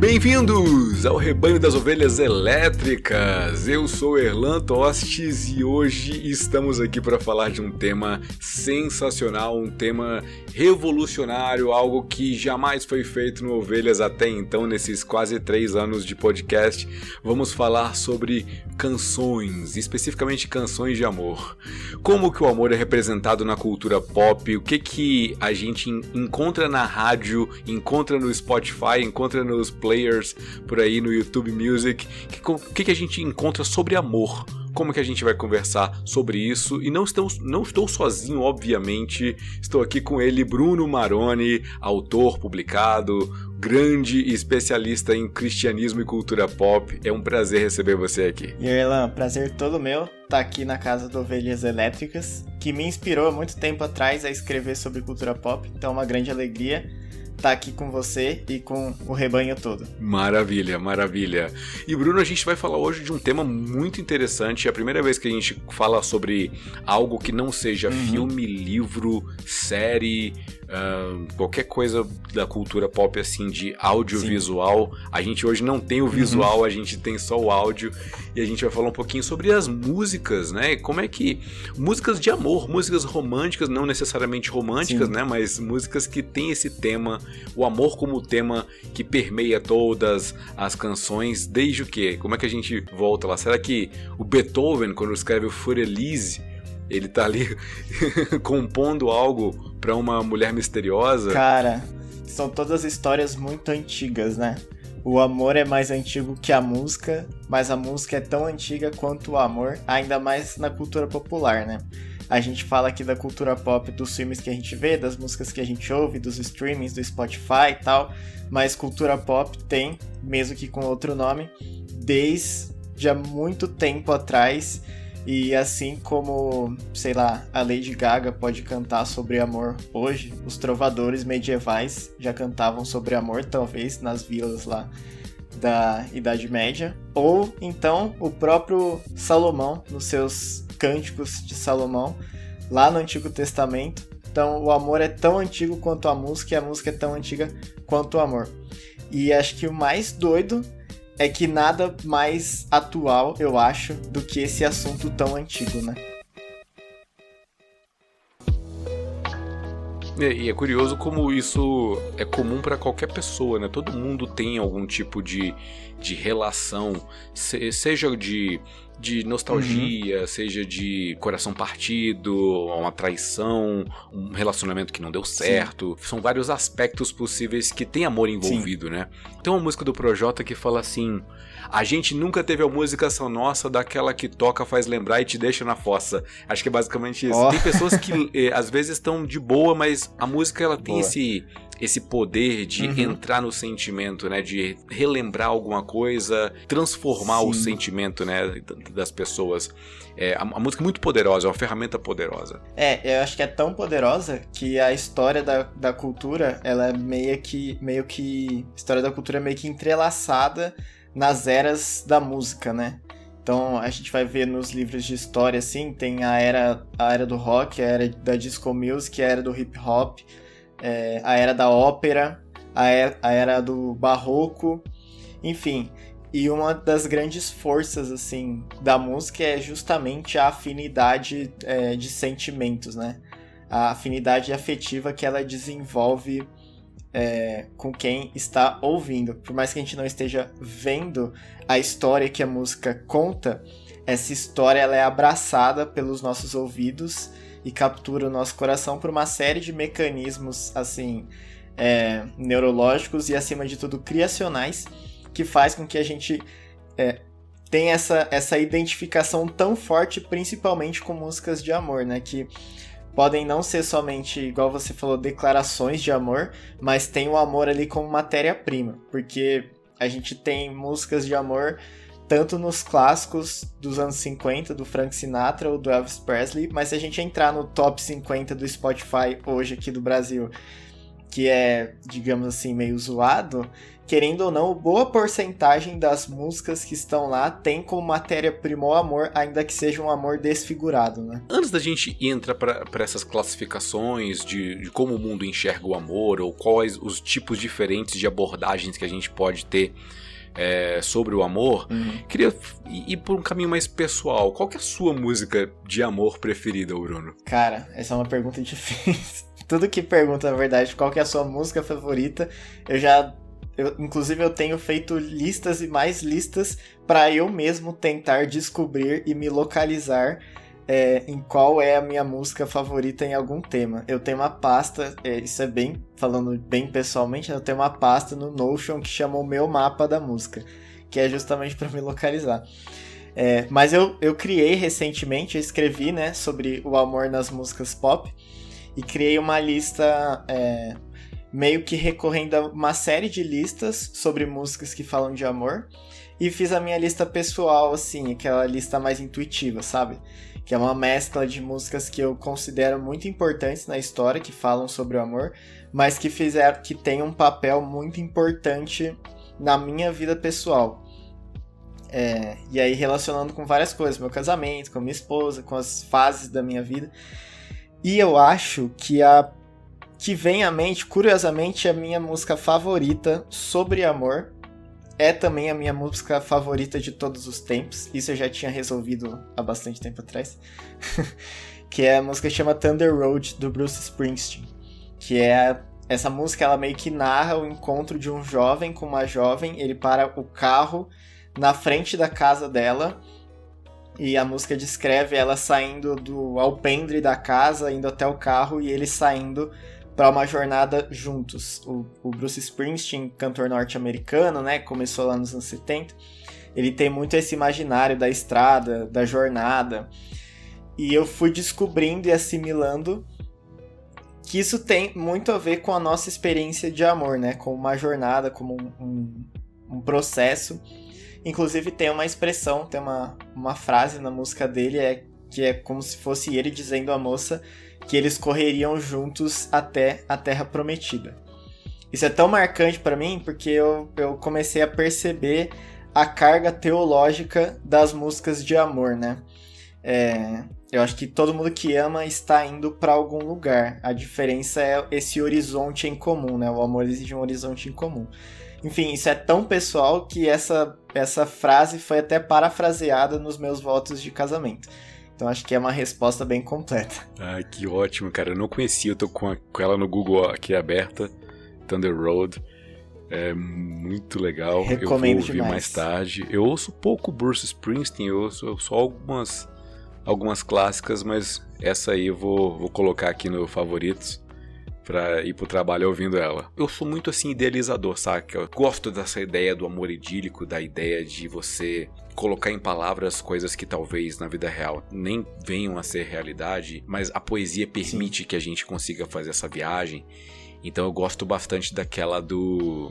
Bem-vindos ao Rebanho das Ovelhas Elétricas! Eu sou Erlan Tostes e hoje estamos aqui para falar de um tema sensacional, um tema revolucionário, algo que jamais foi feito no Ovelhas até então, nesses quase 3 anos de podcast. Vamos falar sobre canções, especificamente canções de amor. Como que o amor é representado na cultura pop, o que a gente encontra na rádio, encontra no Spotify, encontra nos players por aí no YouTube Music, o que a gente encontra sobre amor. Como que a gente vai conversar sobre isso? E não estou sozinho, obviamente. Estou aqui com ele, Bruno Maroni, autor publicado, grande especialista em cristianismo e cultura pop. É um prazer receber você aqui. E aí, Elan, prazer todo meu estar aqui na Casa do Ovelhas Elétricas, que me inspirou há muito tempo atrás a escrever sobre cultura pop. Então é uma grande alegria estar aqui com você e com o rebanho todo. Maravilha, maravilha. E Bruno, a gente vai falar hoje de um tema muito interessante. É a primeira vez que a gente fala sobre algo que não seja filme, livro, série, qualquer coisa da cultura pop assim de audiovisual. Sim. A gente hoje não tem o visual, a gente tem só o áudio. E a gente vai falar um pouquinho sobre as músicas, né? Como é que... músicas de amor, músicas românticas, não necessariamente românticas, né? Mas músicas que tem esse tema, o amor como tema que permeia todas as canções, desde o quê? Como é que a gente volta lá? Será que o Beethoven, quando escreve o Für Elise, ele tá ali compondo algo pra uma mulher misteriosa? Cara, são todas histórias muito antigas, né? O amor é mais antigo que a música, mas a música é tão antiga quanto o amor, ainda mais na cultura popular, né? A gente fala aqui da cultura pop, dos filmes que a gente vê, das músicas que a gente ouve, dos streamings, do Spotify e tal, mas cultura pop tem, mesmo que com outro nome, desde há muito tempo atrás. E assim como, sei lá, a Lady Gaga pode cantar sobre amor hoje, os trovadores medievais já cantavam sobre amor, talvez, nas vilas lá da Idade Média. Ou então o próprio Salomão, nos seus Cânticos de Salomão, lá no Antigo Testamento. Então o amor é tão antigo quanto a música e a música é tão antiga quanto o amor. E acho que o mais doido é que nada mais atual, eu acho, do que esse assunto tão antigo, né? E é curioso como isso é comum para qualquer pessoa, né? Todo mundo tem algum tipo de relação, seja de nostalgia, seja de coração partido, uma traição, um relacionamento que não deu certo. Sim. São vários aspectos possíveis que tem amor envolvido, né? Tem uma música do Projota que fala assim: a gente nunca teve a música só nossa, daquela que toca, faz lembrar e te deixa na fossa. Acho que é basicamente isso. Tem pessoas que às vezes estão de boa, mas a música ela tem esse poder de entrar no sentimento, né? De relembrar alguma coisa, transformar o sentimento, né? Das pessoas. A música é muito poderosa, é uma ferramenta poderosa. Eu acho que é tão poderosa que a história da cultura, ela é meio que a história da cultura é meio que entrelaçada nas eras da música, né? Então a gente vai ver nos livros de história, assim, tem a era do rock, a era da disco music, a era do hip hop, a era da ópera, a era do barroco, enfim. E uma das grandes forças, assim, da música é justamente a afinidade de sentimentos, né? A afinidade afetiva que ela desenvolve com quem está ouvindo. Por mais que a gente não esteja vendo a história que a música conta, essa história ela é abraçada pelos nossos ouvidos e captura o nosso coração por uma série de mecanismos, assim, neurológicos e, acima de tudo, criacionais, que faz com que a gente tenha essa identificação tão forte, principalmente com músicas de amor, né? Que podem não ser somente, igual você falou, declarações de amor, mas tem o amor ali como matéria-prima, porque a gente tem músicas de amor tanto nos clássicos dos anos 50, do Frank Sinatra ou do Elvis Presley, mas se a gente entrar no top 50 do Spotify hoje aqui do Brasil, que é, digamos assim, meio zoado, querendo ou não, boa porcentagem das músicas que estão lá tem como matéria-prima o amor, ainda que seja um amor desfigurado, né? Antes da gente entrar para essas classificações de como o mundo enxerga o amor, ou quais os tipos diferentes de abordagens que a gente pode ter sobre o amor, queria ir por um caminho mais pessoal. Qual que é a sua música de amor preferida, Bruno? Cara, essa é uma pergunta difícil. Tudo que pergunta, na verdade, qual que é a sua música favorita, inclusive eu tenho feito listas e mais listas para eu mesmo tentar descobrir e me localizar em qual é a minha música favorita em algum tema. Eu tenho uma pasta, isso é falando bem pessoalmente, eu tenho uma pasta no Notion que chama o meu mapa da música, que é justamente para me localizar. Mas eu criei recentemente, eu escrevi, né, sobre o amor nas músicas pop, e criei uma lista meio que recorrendo a uma série de listas sobre músicas que falam de amor, e fiz a minha lista pessoal, assim, aquela lista mais intuitiva, sabe? Que é uma mescla de músicas que eu considero muito importantes na história, que falam sobre o amor, mas que tem um papel muito importante na minha vida pessoal. E aí relacionando com várias coisas, meu casamento, com a minha esposa, com as fases da minha vida. E eu acho que a que vem à mente, curiosamente, a minha música favorita sobre amor é também a minha música favorita de todos os tempos. Isso eu já tinha resolvido há bastante tempo atrás. Que é a música que chama Thunder Road, do Bruce Springsteen. Que é... Essa música, ela meio que narra o encontro de um jovem com uma jovem. Ele para o carro na frente da casa dela. E a música descreve ela saindo do alpendre da casa, indo até o carro, e eles saindo para uma jornada juntos. O Bruce Springsteen, cantor norte-americano, né, começou lá nos anos 70, ele tem muito esse imaginário da estrada, da jornada, e eu fui descobrindo e assimilando que isso tem muito a ver com a nossa experiência de amor, né, com uma jornada, como um processo. Inclusive tem uma expressão, tem uma frase na música dele, que é como se fosse ele dizendo à moça que eles correriam juntos até a Terra Prometida. Isso é tão marcante para mim porque eu comecei a perceber a carga teológica das músicas de amor, né? Eu acho que todo mundo que ama está indo para algum lugar. A diferença é esse horizonte em comum, né? O amor exige um horizonte em comum. Enfim, isso é tão pessoal que essa frase foi até parafraseada nos meus votos de casamento. Então acho que é uma resposta bem completa. Ah, que ótimo, cara. Eu não conhecia, eu tô com ela no Google aqui aberta. Thunder Road. É muito legal. Recomendo eu vou ouvir demais. Mais tarde. Eu ouço pouco Bruce Springsteen, eu ouço só algumas clássicas, mas essa aí eu vou colocar aqui no favoritos pra ir pro trabalho ouvindo ela. Eu sou muito assim idealizador, saca? Eu gosto dessa ideia do amor idílico, da ideia de você colocar em palavras coisas que talvez na vida real nem venham a ser realidade, mas a poesia permite que a gente consiga fazer essa viagem. Então eu gosto bastante daquela do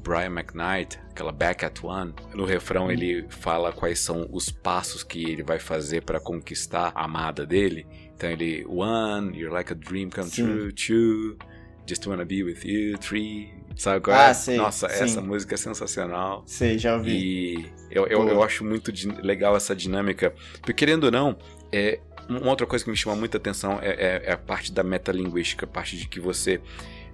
Brian McKnight, aquela Back at One. No refrão ele fala quais são os passos que ele vai fazer para conquistar a amada dele. Então ele, 1, you're like a dream come true, 2, just wanna be with you, 3, sabe qual é? Sei, Nossa, sim. Essa música é sensacional. Sei, já ouvi. E eu acho muito legal essa dinâmica, porque querendo ou não, uma outra coisa que me chama muita atenção é a parte da metalinguística, a parte de que você,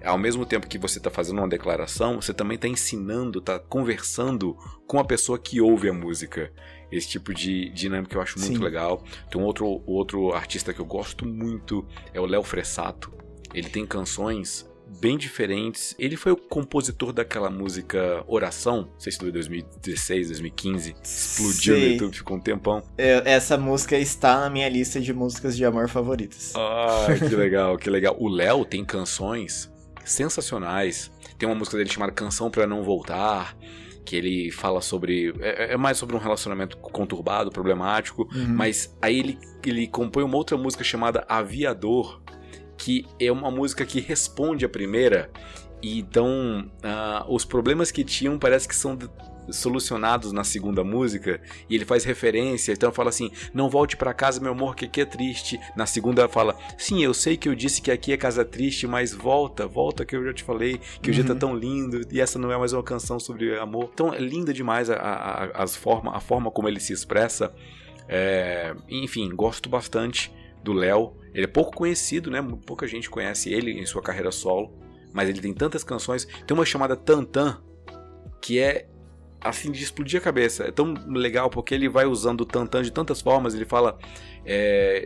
ao mesmo tempo que você está fazendo uma declaração, você também está ensinando, está conversando com a pessoa que ouve a música. Esse tipo de dinâmica eu acho muito legal. Tem outro artista que eu gosto muito, é o Léo Fressato. Ele tem canções bem diferentes. Ele foi o compositor daquela música Oração, não sei se foi 2016, 2015, explodiu no YouTube, ficou um tempão. Essa música está na minha lista de músicas de amor favoritas. Ah, que legal, que legal. O Léo tem canções sensacionais. Tem uma música dele chamada Canção Pra Não Voltar, que ele fala sobre... É mais sobre um relacionamento conturbado, problemático, mas aí ele compõe uma outra música chamada Aviador, que é uma música que responde à primeira, E então, os problemas que tinham parece que são solucionados na segunda música, e ele faz referência, então fala assim, não volte pra casa, meu amor, que aqui é triste. Na segunda fala, sim, eu sei que eu disse que aqui é casa triste, mas volta que eu já te falei, que o dia tá tão lindo, e essa não é mais uma canção sobre amor. Então é linda demais a forma como ele se expressa. Enfim, gosto bastante do Léo. Ele é pouco conhecido, né? Pouca gente conhece ele em sua carreira solo, mas ele tem tantas canções. Tem uma chamada Tantan, que é assim, de explodir a cabeça. É tão legal porque ele vai usando o tantã de tantas formas. Ele fala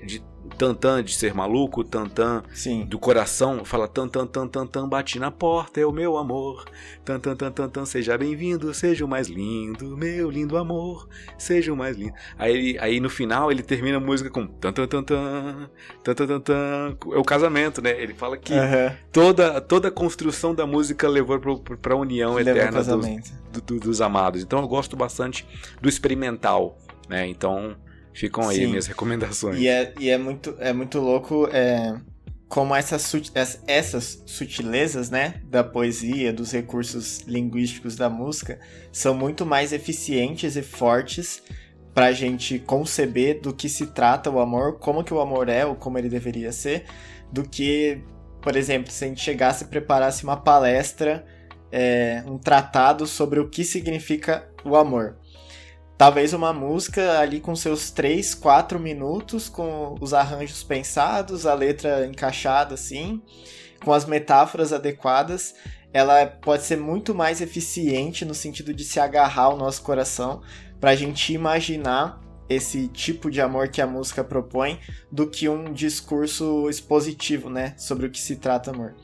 de tantã de ser maluco, tantã do coração. Fala tantã, tantã, tantã, bate na porta, é o meu amor. Tantã, tantã, tantã, seja bem-vindo, seja o mais lindo, meu lindo amor, seja o mais lindo. Aí no final ele termina a música com tantã, tantã, tantã, tantã. É o casamento, né? Ele fala que toda a construção da música levou para a união eterna dos amados. Então eu gosto bastante do experimental, né? Então ficam aí minhas recomendações. E é muito louco como essas sutilezas, né, da poesia, dos recursos linguísticos da música, são muito mais eficientes e fortes pra gente conceber do que se trata o amor, como que o amor é ou como ele deveria ser, do que, por exemplo, se a gente chegasse e preparasse uma palestra, um tratado sobre o que significa o amor. Talvez uma música ali com seus 3, 4 minutos, com os arranjos pensados, a letra encaixada assim, com as metáforas adequadas, ela pode ser muito mais eficiente no sentido de se agarrar ao nosso coração para a gente imaginar esse tipo de amor que a música propõe do que um discurso expositivo, né, sobre o que se trata amor.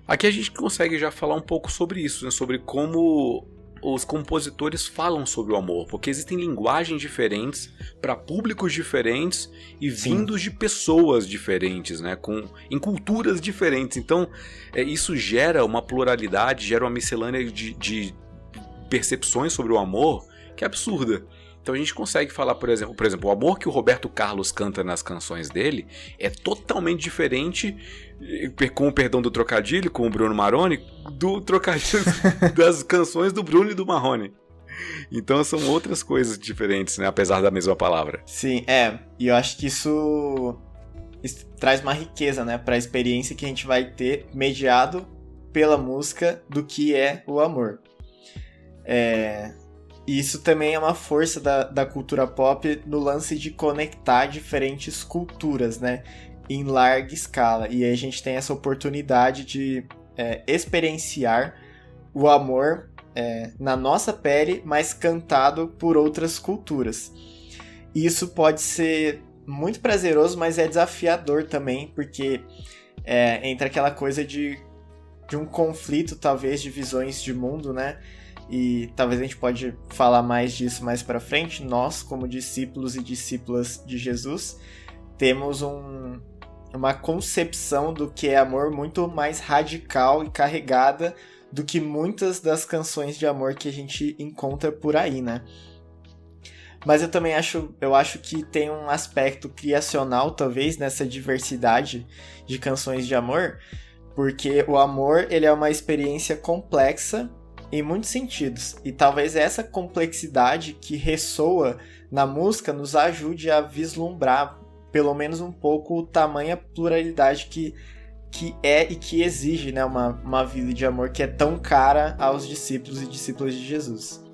Aqui a gente consegue já falar um pouco sobre isso, né, sobre como os compositores falam sobre o amor, porque existem linguagens diferentes para públicos diferentes e vindos de pessoas diferentes, né, em culturas diferentes. Então isso gera uma pluralidade, gera uma miscelânea de percepções sobre o amor que é absurda. Então a gente consegue falar, por exemplo, o amor que o Roberto Carlos canta nas canções dele é totalmente diferente, com o perdão do trocadilho, com o Bruno Marrone, do trocadilho das canções do Bruno e do Marrone. Então são outras coisas diferentes, né? Apesar da mesma palavra. Sim, e eu acho que isso traz uma riqueza, né, para a experiência que a gente vai ter mediado pela música do que é o amor. E isso também é uma força da cultura pop no lance de conectar diferentes culturas, né, em larga escala. E aí a gente tem essa oportunidade de experienciar o amor na nossa pele, mas cantado por outras culturas. E isso pode ser muito prazeroso, mas é desafiador também, porque entra aquela coisa de um conflito, talvez, de visões de mundo, né? E talvez a gente pode falar mais disso mais pra frente. Nós, como discípulos e discípulas de Jesus, temos uma concepção do que é amor muito mais radical e carregada do que muitas das canções de amor que a gente encontra por aí, né? Mas eu também acho que tem um aspecto criacional, talvez, nessa diversidade de canções de amor, porque o amor, ele é uma experiência complexa em muitos sentidos, e talvez essa complexidade que ressoa na música nos ajude a vislumbrar, pelo menos um pouco, tamanha pluralidade que é e que exige, né, uma vida de amor que é tão cara aos discípulos e discípulas de Jesus.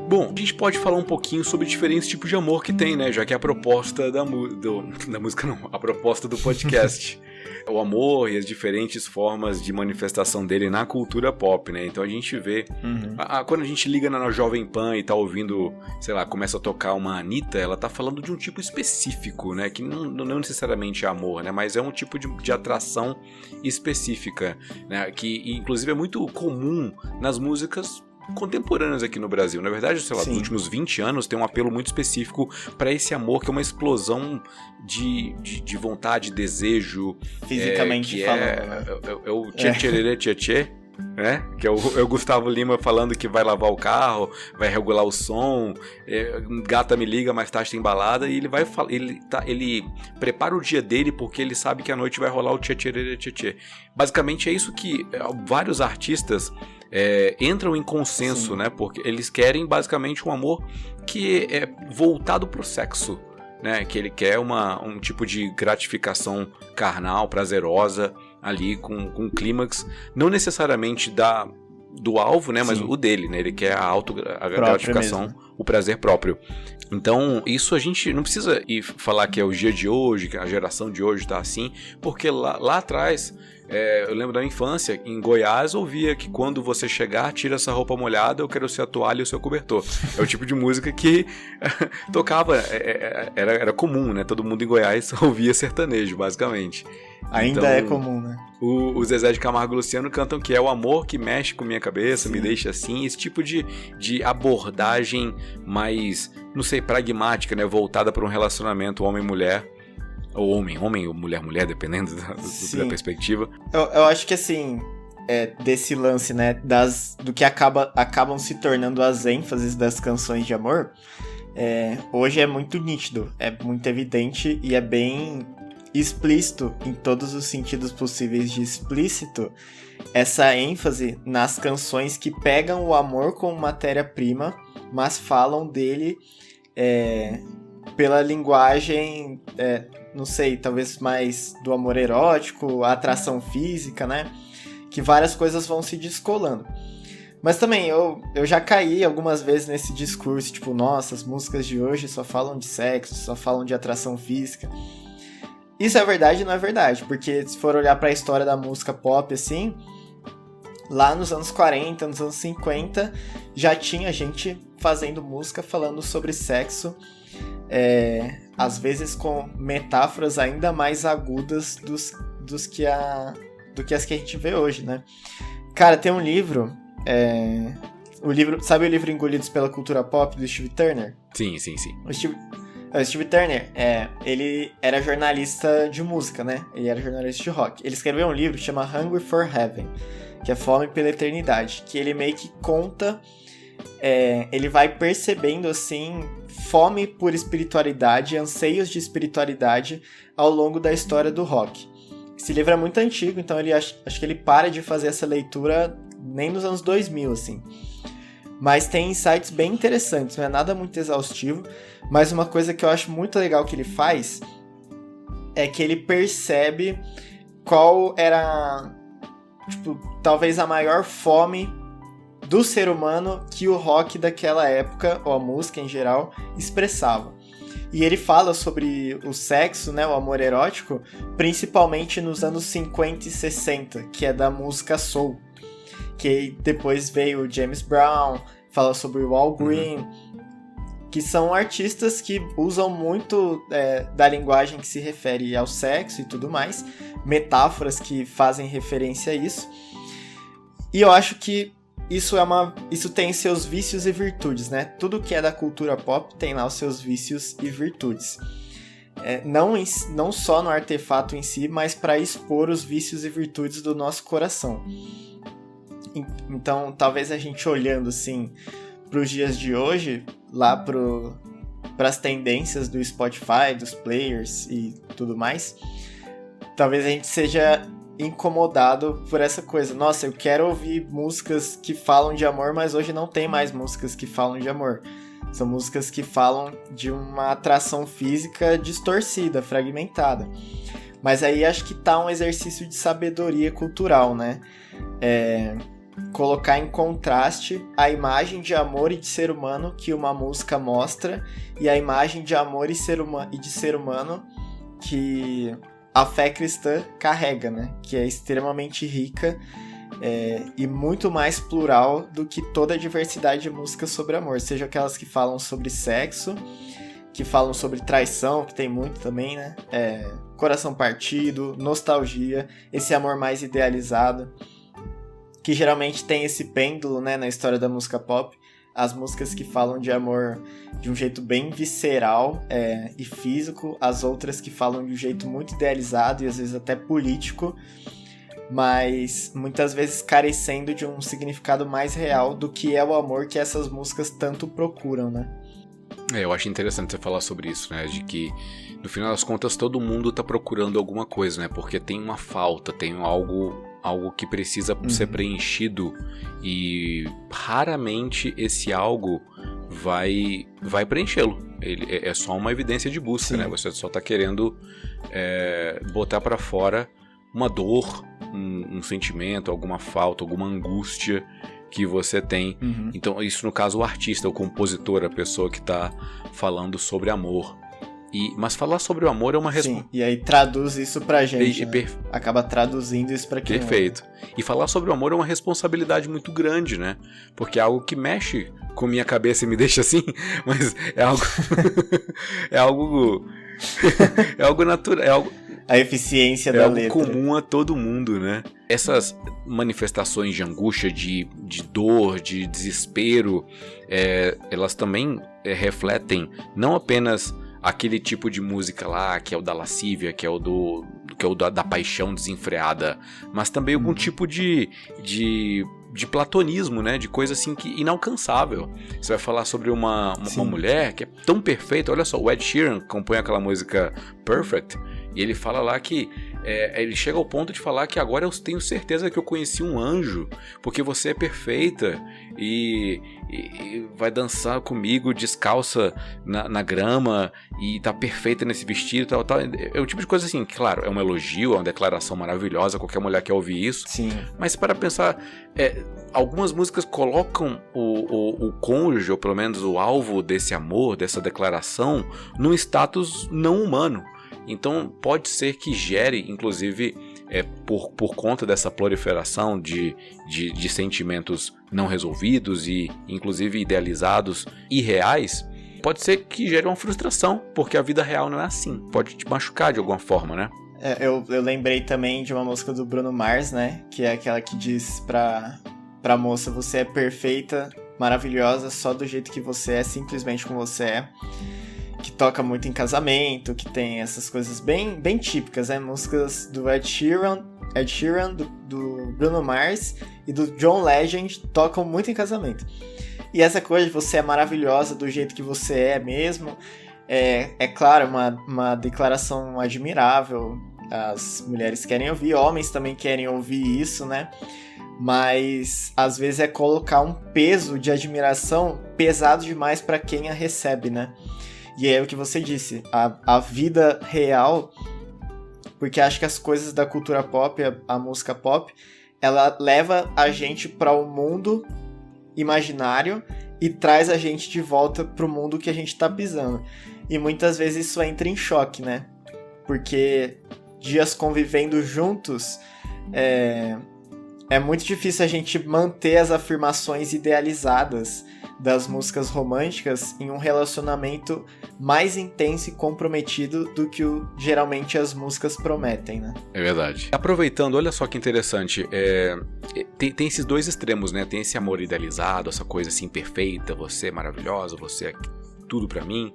Bom, a gente pode falar um pouquinho sobre diferentes tipos de amor que tem, né? Já que é a proposta da música não, a proposta do podcast. O amor e as diferentes formas de manifestação dele na cultura pop, né? Então a gente vê... Quando a gente liga na Jovem Pan e tá ouvindo, sei lá, começa a tocar uma Anitta, ela tá falando de um tipo específico, né? Que não necessariamente é amor, né? Mas é um tipo de atração específica, né? Que inclusive é muito comum nas músicas contemporâneas aqui no Brasil. Na verdade, sei lá, nos últimos 20 anos tem um apelo muito específico para esse amor, que é uma explosão de vontade, desejo. Fisicamente falando, né? É o tchê-tchê-tchê-tchê, né? Que é o Gustavo Lima falando que vai lavar o carro, vai regular o som, gata me liga, mais tarde tem balada, e ele vai ele prepara o dia dele porque ele sabe que à noite vai rolar o tchê-tchê-tchê-tchê. Basicamente é isso que vários artistas entram em consenso, né? Porque eles querem basicamente um amor que é voltado pro sexo, né? Que ele quer um tipo de gratificação carnal, prazerosa, ali com clímax, não necessariamente do alvo, né, mas sim, o dele, né, ele quer a gratificação, mesmo, o prazer próprio. Então, isso a gente não precisa ir falar que é o dia de hoje, que a geração de hoje tá assim, porque lá atrás, eu lembro da minha infância, em Goiás, ouvia que quando você chegar, tira essa roupa molhada, eu quero ser a toalha e o seu cobertor. É o tipo de música que tocava, era comum, né, todo mundo em Goiás ouvia sertanejo, basicamente. Ainda então, é comum, né? O Zezé de Camargo e Luciano cantam que é o amor que mexe com minha cabeça, sim, me deixa assim, esse tipo de abordagem mais, não sei, pragmática, né, voltada para um relacionamento homem-mulher, ou homem ou mulher, dependendo da perspectiva. Eu acho que assim, desse lance, né, do que acabam se tornando as ênfases das canções de amor, hoje é muito nítido, é muito evidente e é bem explícito em todos os sentidos possíveis de explícito, essa ênfase nas canções que pegam o amor como matéria-prima, mas falam dele pela linguagem, não sei, talvez mais do amor erótico, a atração física, né? Que várias coisas vão se descolando. Mas também, eu já caí algumas vezes nesse discurso, tipo, nossa, as músicas de hoje só falam de sexo, só falam de atração física. Isso é verdade e não é verdade, porque se for olhar para a história da música pop, assim, lá nos anos 40, nos anos 50, já tinha gente fazendo música falando sobre sexo, às vezes com metáforas ainda mais agudas do que as que a gente vê hoje, né? Cara, tem um livro, sabe o livro Engolidos pela Cultura Pop, do Steve Turner? Sim. O Steve Turner, ele era jornalista de música, né? Ele era jornalista de rock. Ele escreveu um livro que chama Hungry for Heaven, que é Fome pela Eternidade, que ele meio que conta, ele vai percebendo, assim, fome por espiritualidade, anseios de espiritualidade ao longo da história do rock. Esse livro é muito antigo, então acho que ele para de fazer essa leitura nem nos anos 2000, assim. Mas tem insights bem interessantes, não é nada muito exaustivo, mas uma coisa que eu acho muito legal que ele faz é que ele percebe qual era, tipo, talvez a maior fome do ser humano que o rock daquela época, ou a música em geral, expressava. E ele fala sobre o sexo, né, o amor erótico, principalmente nos anos 50 e 60, que é da música soul. Que depois veio o James Brown, fala sobre o Al Green, que são artistas que usam muito da linguagem que se refere ao sexo e tudo mais, metáforas que fazem referência a isso. E eu acho que isso tem seus vícios e virtudes, né? Tudo que é da cultura pop tem lá os seus vícios e virtudes. Não só no artefato em si, mas para expor os vícios e virtudes do nosso coração. Então, talvez a gente olhando assim para os dias de hoje, lá para as tendências do Spotify, dos players e tudo mais, talvez a gente seja incomodado por essa coisa. Nossa, eu quero ouvir músicas que falam de amor, mas hoje não tem mais músicas que falam de amor. São músicas que falam de uma atração física distorcida, fragmentada. Mas aí acho que tá um exercício de sabedoria cultural, né? Colocar em contraste a imagem de amor e de ser humano que uma música mostra e a imagem de amor e de ser humano que a fé cristã carrega, né? Que é extremamente rica e muito mais plural do que toda a diversidade de músicas sobre amor, seja aquelas que falam sobre sexo, que falam sobre traição, que tem muito também, né? Coração partido, nostalgia, esse amor mais idealizado, que geralmente tem esse pêndulo, né, na história da música pop, as músicas que falam de amor de um jeito bem visceral e físico, as outras que falam de um jeito muito idealizado e às vezes até político, mas muitas vezes carecendo de um significado mais real do que é o amor que essas músicas tanto procuram, né? Eu acho interessante você falar sobre isso, né? De que, no final das contas, todo mundo tá procurando alguma coisa, né? Porque tem uma falta, tem algo que precisa ser preenchido, e raramente esse algo vai preenchê-lo. Ele é só uma evidência de busca, né? Você só tá querendo botar pra fora uma dor, um sentimento, alguma falta, alguma angústia que você tem. Então, isso no caso o artista, o compositor, a pessoa que tá falando sobre amor. Mas falar sobre o amor é uma Sim, e aí traduz isso pra gente, né? Acaba traduzindo isso pra quem Perfeito. E falar sobre o amor é uma responsabilidade muito grande, né? Porque é algo que mexe com minha cabeça e me deixa assim, mas é algo... é algo... é algo natural, é algo... A eficiência da letra. É algo comum a todo mundo, né? Essas manifestações de angústia, de dor, de desespero, elas também refletem não apenas aquele tipo de música lá, que é o da lascívia, que é o da paixão desenfreada, mas também algum tipo de platonismo, né? De coisa assim que inalcançável. Você vai falar sobre uma mulher que é tão perfeita. Olha só, o Ed Sheeran compõe aquela música Perfect, e ele fala lá que ele chega ao ponto de falar que agora eu tenho certeza que eu conheci um anjo, porque você é perfeita e vai dançar comigo descalça na grama e tá perfeita nesse vestido, tal. É o tipo de coisa assim, claro, é um elogio, é uma declaração maravilhosa, qualquer mulher quer ouvir isso. Sim. Mas para pensar, algumas músicas colocam o cônjuge, ou pelo menos o alvo desse amor, dessa declaração, num status não humano. Então pode ser que gere, inclusive, por conta dessa proliferação de sentimentos não resolvidos e inclusive idealizados e reais, pode ser que gere uma frustração, porque a vida real não é assim, pode te machucar de alguma forma, né? Eu lembrei também de uma música do Bruno Mars, né? Que é aquela que diz pra moça: você é perfeita, maravilhosa, só do jeito que você é, simplesmente como você é. Que toca muito em casamento, que tem essas coisas bem típicas, né? Músicas do Ed Sheeran, do Bruno Mars e do John Legend tocam muito em casamento. E essa coisa de você é maravilhosa do jeito que você é mesmo, é claro, uma declaração admirável. As mulheres querem ouvir, homens também querem ouvir isso, né? Mas às vezes é colocar um peso de admiração pesado demais para quem a recebe, né? E é o que você disse, a vida real, porque acho que as coisas da cultura pop, a música pop, ela leva a gente para o mundo imaginário e traz a gente de volta para o mundo que a gente tá pisando. E muitas vezes isso entra em choque, né? Porque dias convivendo juntos, é muito difícil a gente manter as afirmações idealizadas das músicas românticas em um relacionamento mais intenso e comprometido do que geralmente as músicas prometem, né? É verdade. Aproveitando, olha só que interessante, tem esses dois extremos, né? Tem esse amor idealizado, essa coisa assim perfeita, você é maravilhosa, você é tudo pra mim.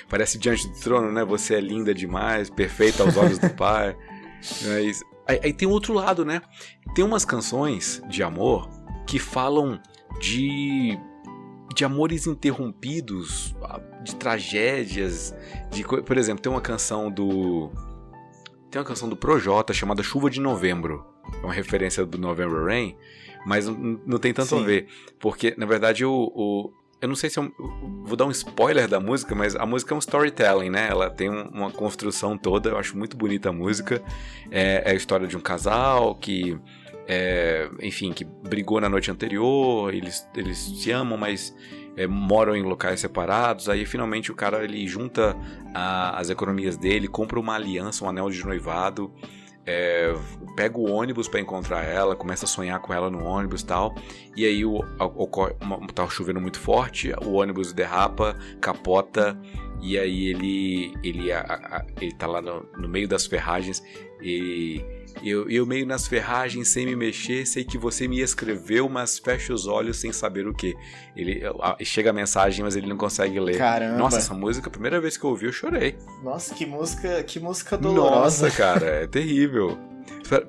Parece Diante do Trono, né? Você é linda demais, perfeita aos olhos do Pai. Mas aí tem o outro lado, né? Tem umas canções de amor que falam de amores interrompidos, de tragédias, por exemplo, tem uma canção do Projota chamada Chuva de Novembro. É uma referência do November Rain, mas não tem tanto a ver, porque na verdade eu não sei se vou dar um spoiler da música, mas a música é um storytelling, né? Ela tem uma construção toda, eu acho muito bonita a música. É a história de um casal que enfim, que brigou na noite anterior, eles se amam, mas moram em locais separados. Aí finalmente o cara ele junta as economias dele, compra uma aliança, um anel de noivado, pega o ônibus para encontrar ela, começa a sonhar com ela no ônibus e tal. E aí tá chovendo muito forte, o ônibus derrapa, capota, e aí ele tá lá no meio das ferragens e eu meio nas ferragens sem me mexer, sei que você me escreveu, mas fecha os olhos sem saber o que. Chega a mensagem, mas ele não consegue ler. Caramba. Nossa, essa música, a primeira vez que eu ouvi, eu chorei. Nossa, que música dolorosa. Nossa, cara, é terrível.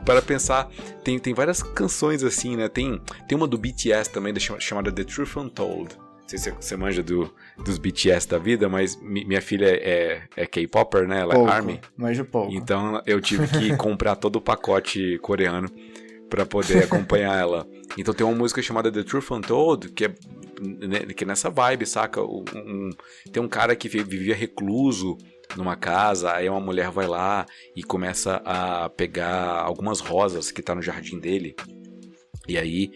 Para pensar, tem várias canções assim, né? Tem uma do BTS também, chamada The Truth Untold. Não sei se você manja dos BTS da vida, mas minha filha é K-Popper, né? Ela pouco, é ARMY. Manjo pouco. Então eu tive que comprar todo o pacote coreano pra poder acompanhar ela. Então tem uma música chamada The Truth Untold, que é nessa vibe, saca? Tem um cara que vivia recluso numa casa, aí uma mulher vai lá e começa a pegar algumas rosas que tá no jardim dele. E aí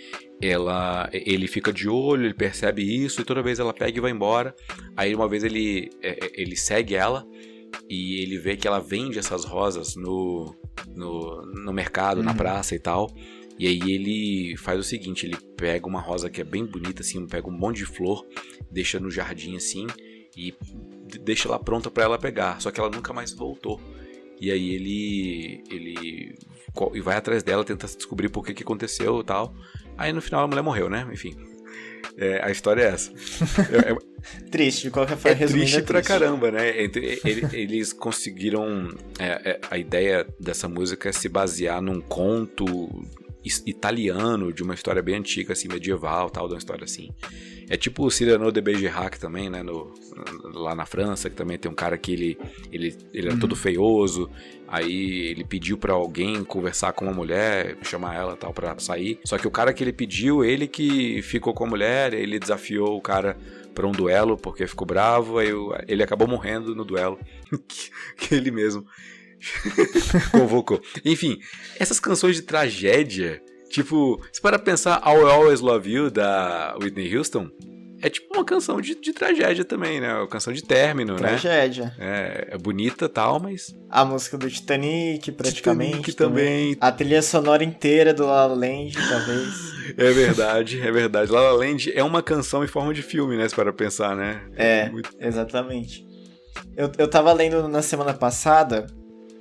ele fica de olho, ele percebe isso, e toda vez ela pega e vai embora. Aí uma vez ele segue ela e ele vê que ela vende essas rosas no mercado, na praça e tal. E aí ele faz o seguinte, ele pega uma rosa que é bem bonita, assim, pega um monte de flor, deixa no jardim assim e deixa lá pronta pra ela pegar. Só que ela nunca mais voltou. E aí ele vai atrás dela, tenta descobrir por que aconteceu e tal. Aí no final a mulher morreu, né? Enfim, a história é essa. Triste, de qualquer forma. É triste pra caramba, né? Eles conseguiram... a ideia dessa música é se basear num conto italiano de uma história bem antiga, assim, medieval, tal, de uma história assim. É tipo o Cyrano de Bergerac também, né? Lá na França, que também tem um cara que ele era todo feioso. Aí ele pediu pra alguém conversar com uma mulher, chamar ela tal pra sair. Só que o cara que ele pediu, ele que ficou com a mulher, ele desafiou o cara pra um duelo porque ficou bravo. Aí ele acabou morrendo no duelo que ele mesmo convocou. Enfim, essas canções de tragédia, tipo, se para pensar I Will Always Love You da Whitney Houston, é tipo uma canção de tragédia também, né? Uma canção de término, tragédia. Né? É bonita e tal, mas... A música do Titanic, praticamente. Titanic também. A trilha sonora inteira do La La Land, talvez. É verdade. La La Land é uma canção em forma de filme, né? Se para pensar, né? Exatamente. Eu tava lendo na semana passada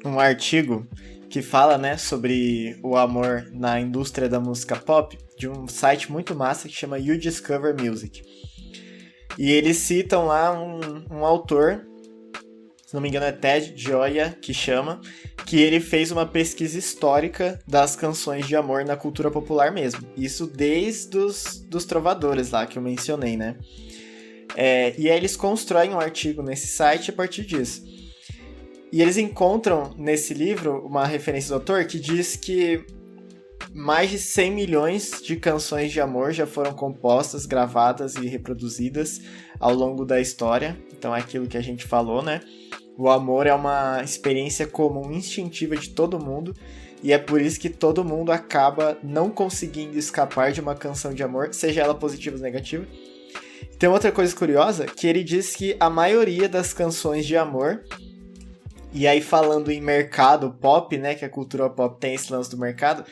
um artigo que fala, né, sobre o amor na indústria da música pop, de um site muito massa que chama You Discover Music. E eles citam lá um autor, se não me engano é Ted Gioia, que ele fez uma pesquisa histórica das canções de amor na cultura popular mesmo. Isso desde dos trovadores lá que eu mencionei, né? E aí eles constroem um artigo nesse site a partir disso. E eles encontram nesse livro uma referência do autor que diz que mais de 100 milhões de canções de amor já foram compostas, gravadas e reproduzidas ao longo da história. Então é aquilo que a gente falou, né? O amor é uma experiência comum, instintiva de todo mundo, e é por isso que todo mundo acaba não conseguindo escapar de uma canção de amor, seja ela positiva ou negativa. Tem outra coisa curiosa, que ele diz que a maioria das canções de amor... E aí falando em mercado pop, né, que a cultura pop tem esse lance do mercado,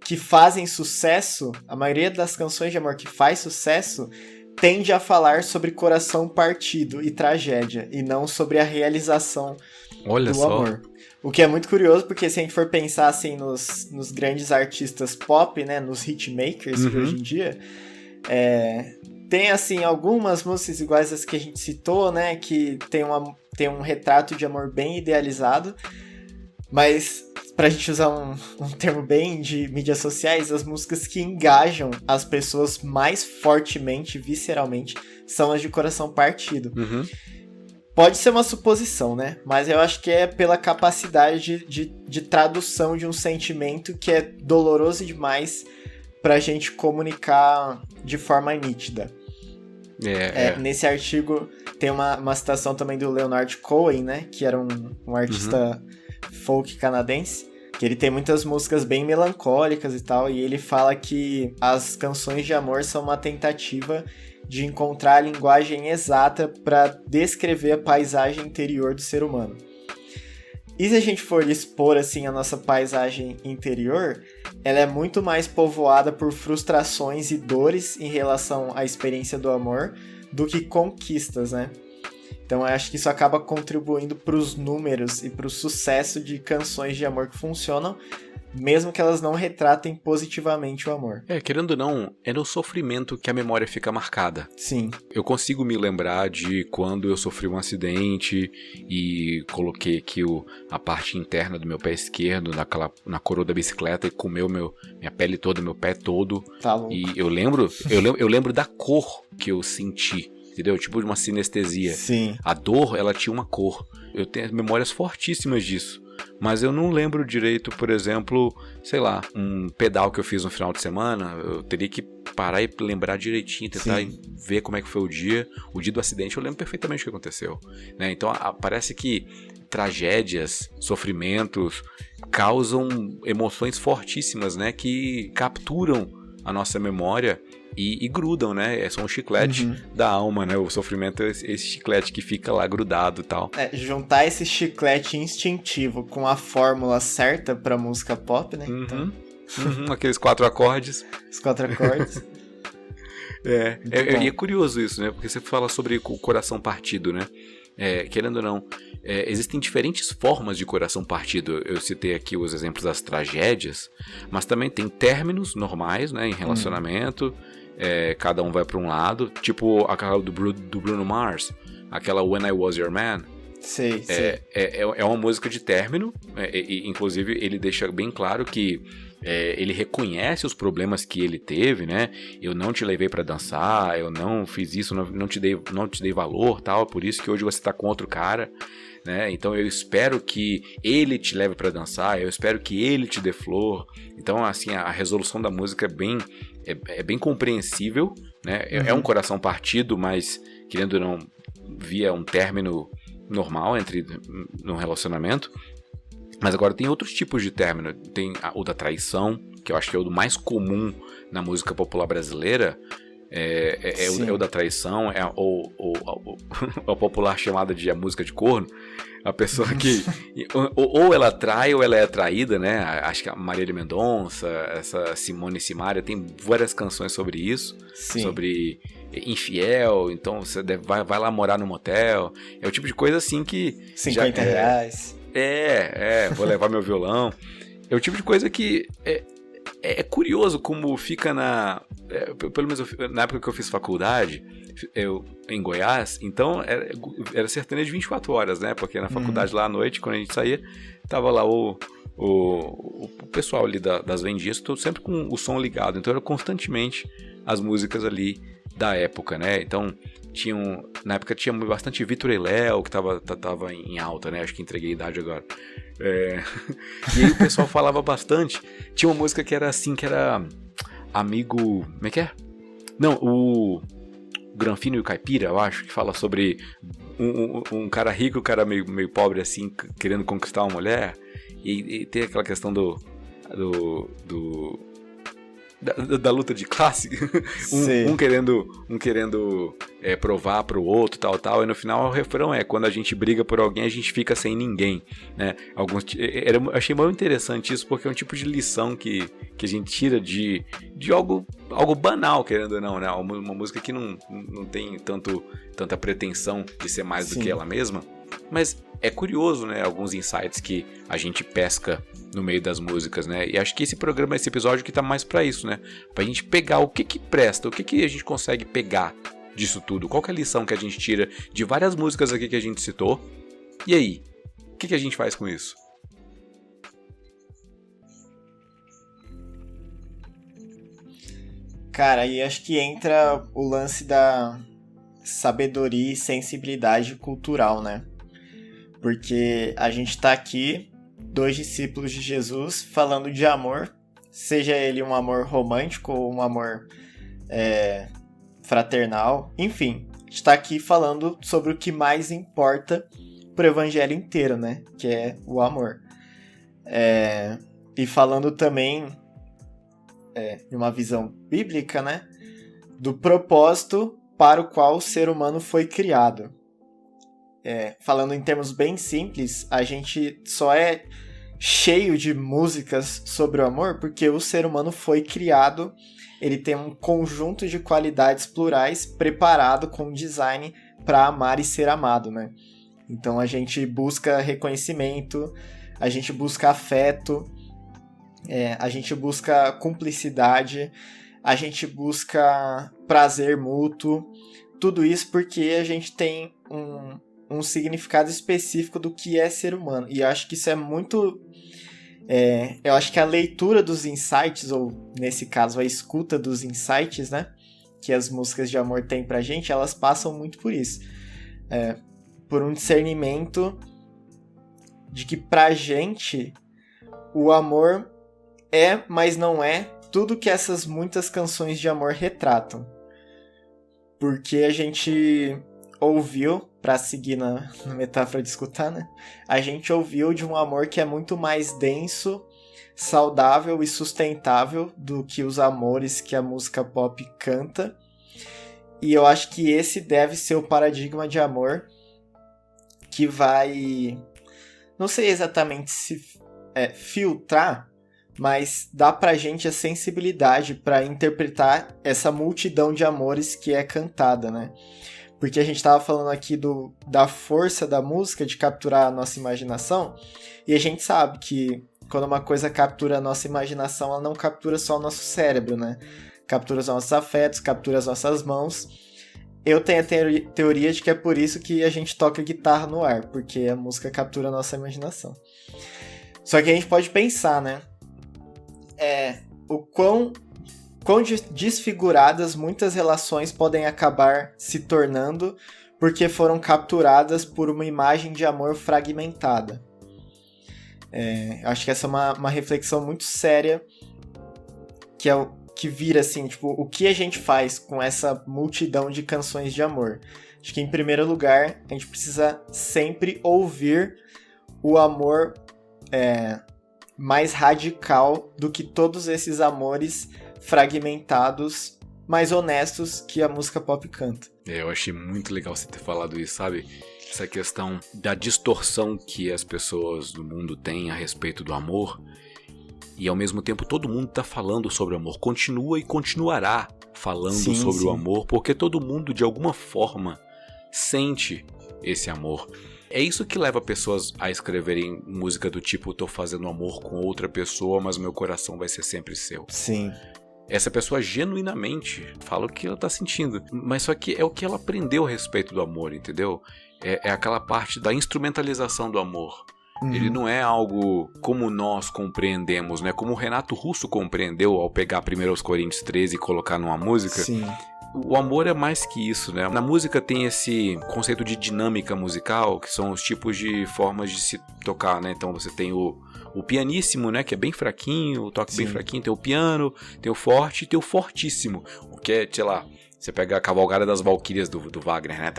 que fazem sucesso, a maioria das canções de amor que faz sucesso tende a falar sobre coração partido e tragédia, e não sobre a realização do amor. O que é muito curioso, porque se a gente for pensar assim nos grandes artistas pop, né, nos hitmakers de hoje em dia, tem assim algumas músicas iguais às que a gente citou, né, que tem um retrato de amor bem idealizado, mas pra gente usar um termo bem de mídias sociais, as músicas que engajam as pessoas mais fortemente, visceralmente, são as de coração partido. Pode ser uma suposição, né? Mas eu acho que é pela capacidade de tradução de um sentimento que é doloroso demais pra gente comunicar de forma nítida. Nesse artigo tem uma citação também do Leonard Cohen, né? Que era um artista folk canadense, que ele tem muitas músicas bem melancólicas e tal, e ele fala que as canções de amor são uma tentativa de encontrar a linguagem exata para descrever a paisagem interior do ser humano. E se a gente for expor assim a nossa paisagem interior, ela é muito mais povoada por frustrações e dores em relação à experiência do amor do que conquistas, né? Então eu acho que isso acaba contribuindo para os números e para o sucesso de canções de amor que funcionam, mesmo que elas não retratem positivamente o amor. Querendo ou não, é no sofrimento que a memória fica marcada. Sim. Eu consigo me lembrar de quando eu sofri um acidente e coloquei aqui a parte interna do meu pé esquerdo na coroa da bicicleta e comeu minha pele toda, meu pé todo. Tá louco. E eu lembro da cor que eu senti, entendeu? Tipo de uma sinestesia. Sim. A dor, ela tinha uma cor. Eu tenho memórias fortíssimas disso. Mas eu não lembro direito, por exemplo, sei lá, um pedal que eu fiz no final de semana. Eu teria que parar e lembrar direitinho, tentar ver como é que foi o dia. O dia do acidente eu lembro perfeitamente o que aconteceu, né? Então parece que tragédias, sofrimentos causam emoções fortíssimas, né? Que capturam a nossa memória e grudam, né? São um chiclete da alma, né? O sofrimento é esse chiclete que fica lá grudado e tal. Juntar esse chiclete instintivo com a fórmula certa pra música pop, né? Aqueles 4 acordes. Os 4 acordes. E é curioso isso, né? Porque você fala sobre o coração partido, né? Querendo ou não, existem diferentes formas de coração partido. Eu citei aqui os exemplos das tragédias, mas também tem términos normais, né, em relacionamento. Cada um vai para um lado, tipo aquela do Bruno Mars, aquela When I Was Your Man. Sei. É uma música de término, inclusive ele deixa bem claro que ele reconhece os problemas que ele teve, né? Eu não te levei pra dançar, eu não fiz isso, não te dei valor, tal, por isso que hoje você tá com outro cara, né? Então eu espero que ele te leve pra dançar, eu espero que ele te dê flor. Então, assim, a resolução da música é bem compreensível, né? É um coração partido, mas, querendo ou não, via um término normal no relacionamento. Mas agora tem outros tipos de término. Tem o da traição, que eu acho que é o mais comum na música popular brasileira. O da traição, o popular chamada de a música de corno. A pessoa que ou ela trai ou ela é traída, né? Acho que a Marília Mendonça, essa Simone e Simaria, tem várias canções sobre isso. Sim. Sobre infiel, então você vai lá morar no motel. É o tipo de coisa assim que... 50 reais. Vou levar meu violão. É o tipo de coisa que é curioso como fica pelo menos na época que eu fiz faculdade, em Goiás, então era sertanejo de 24 horas, né? Porque na faculdade lá à noite, quando a gente saía, tava lá o pessoal ali das vendias, sempre com o som ligado, então era constantemente as músicas ali da época, né? Então na época tinha bastante Vitor e Léo, que tava em alta, né? Acho que entreguei a idade agora. E aí o pessoal falava bastante. Tinha uma música que era assim, que era Amigo... Como é que é? Não, o Granfino e o Caipira, eu acho, que fala sobre um cara rico e um cara meio pobre, assim, querendo conquistar uma mulher. E tem aquela questão da luta de classe, um querendo provar pro outro, tal, e no final o refrão quando a gente briga por alguém, a gente fica sem ninguém, né? Achei muito interessante isso, porque é um tipo de lição que a gente tira de algo banal, querendo ou não, né? Uma música que não tem tanta pretensão de ser mais do que ela mesma, mas é curioso, né? Alguns insights que a gente pesca no meio das músicas, né? E acho que esse episódio que tá mais pra isso, né? Pra gente pegar o que presta, o que a gente consegue pegar disso tudo, qual que é a lição que a gente tira de várias músicas aqui que a gente citou, e aí? O que a gente faz com isso? Cara, aí acho que entra o lance da sabedoria e sensibilidade cultural, né? Porque a gente tá aqui, 2 discípulos de Jesus, falando de amor, seja ele um amor romântico ou um amor fraternal, enfim, a gente tá aqui falando sobre o que mais importa pro evangelho inteiro, né? Que é o amor. E falando também de uma visão bíblica, né? Do propósito para o qual o ser humano foi criado. Falando em termos bem simples, a gente só é cheio de músicas sobre o amor porque o ser humano foi criado, ele tem um conjunto de qualidades plurais preparado com design para amar e ser amado, né? Então a gente busca reconhecimento, a gente busca afeto, A gente busca cumplicidade, a gente busca prazer mútuo, tudo isso porque a gente tem um significado específico do que é ser humano. E eu acho que isso é muito... eu acho que a leitura dos insights, ou nesse caso a escuta dos insights, né, que as músicas de amor têm pra gente, elas passam muito por isso. Por um discernimento de que pra gente o amor mas não é tudo que essas muitas canções de amor retratam. Porque a gente ouviu, pra seguir na metáfora de escutar, né? A gente ouviu de um amor que é muito mais denso, saudável e sustentável do que os amores que a música pop canta. E eu acho que esse deve ser o paradigma de amor que vai... Não sei exatamente se filtrar, mas dá pra gente a sensibilidade pra interpretar essa multidão de amores que é cantada, né? Porque a gente tava falando aqui da força da música de capturar a nossa imaginação, e a gente sabe que quando uma coisa captura a nossa imaginação, ela não captura só o nosso cérebro, né? Captura os nossos afetos, captura as nossas mãos. Eu tenho a teoria de que é por isso que a gente toca guitarra no ar, porque a música captura a nossa imaginação. Só que a gente pode pensar, né? O quão desfiguradas muitas relações podem acabar se tornando porque foram capturadas por uma imagem de amor fragmentada. Acho que essa é uma reflexão muito séria que vira assim, tipo, o que a gente faz com essa multidão de canções de amor? Acho que em primeiro lugar a gente precisa sempre ouvir o amor mais radical do que todos esses amores fragmentados, mais honestos que a música pop canta. Eu achei muito legal você ter falado isso, sabe? Essa questão da distorção que as pessoas do mundo têm a respeito do amor, e ao mesmo tempo todo mundo está falando sobre o amor, continua e continuará falando sobre o amor, porque todo mundo de alguma forma sente esse amor. É isso que leva pessoas a escreverem música do tipo, tô fazendo amor com outra pessoa, mas meu coração vai ser sempre seu. Sim. Essa pessoa genuinamente fala o que ela tá sentindo, mas só que é o que ela aprendeu a respeito do amor, entendeu? É aquela parte da instrumentalização do amor. Ele não é algo como nós compreendemos, né? Como o Renato Russo compreendeu ao pegar 1 Coríntios 13 e colocar numa música. Sim. O amor é mais que isso, né? Na música tem esse conceito de dinâmica musical, que são os tipos de formas de se tocar, né? Então você tem o pianíssimo, né? Que é bem fraquinho, o toque bem fraquinho. Tem o piano, tem o forte e tem o fortíssimo. O que é, sei lá, você pega a Cavalgada das Valquírias do Wagner, né?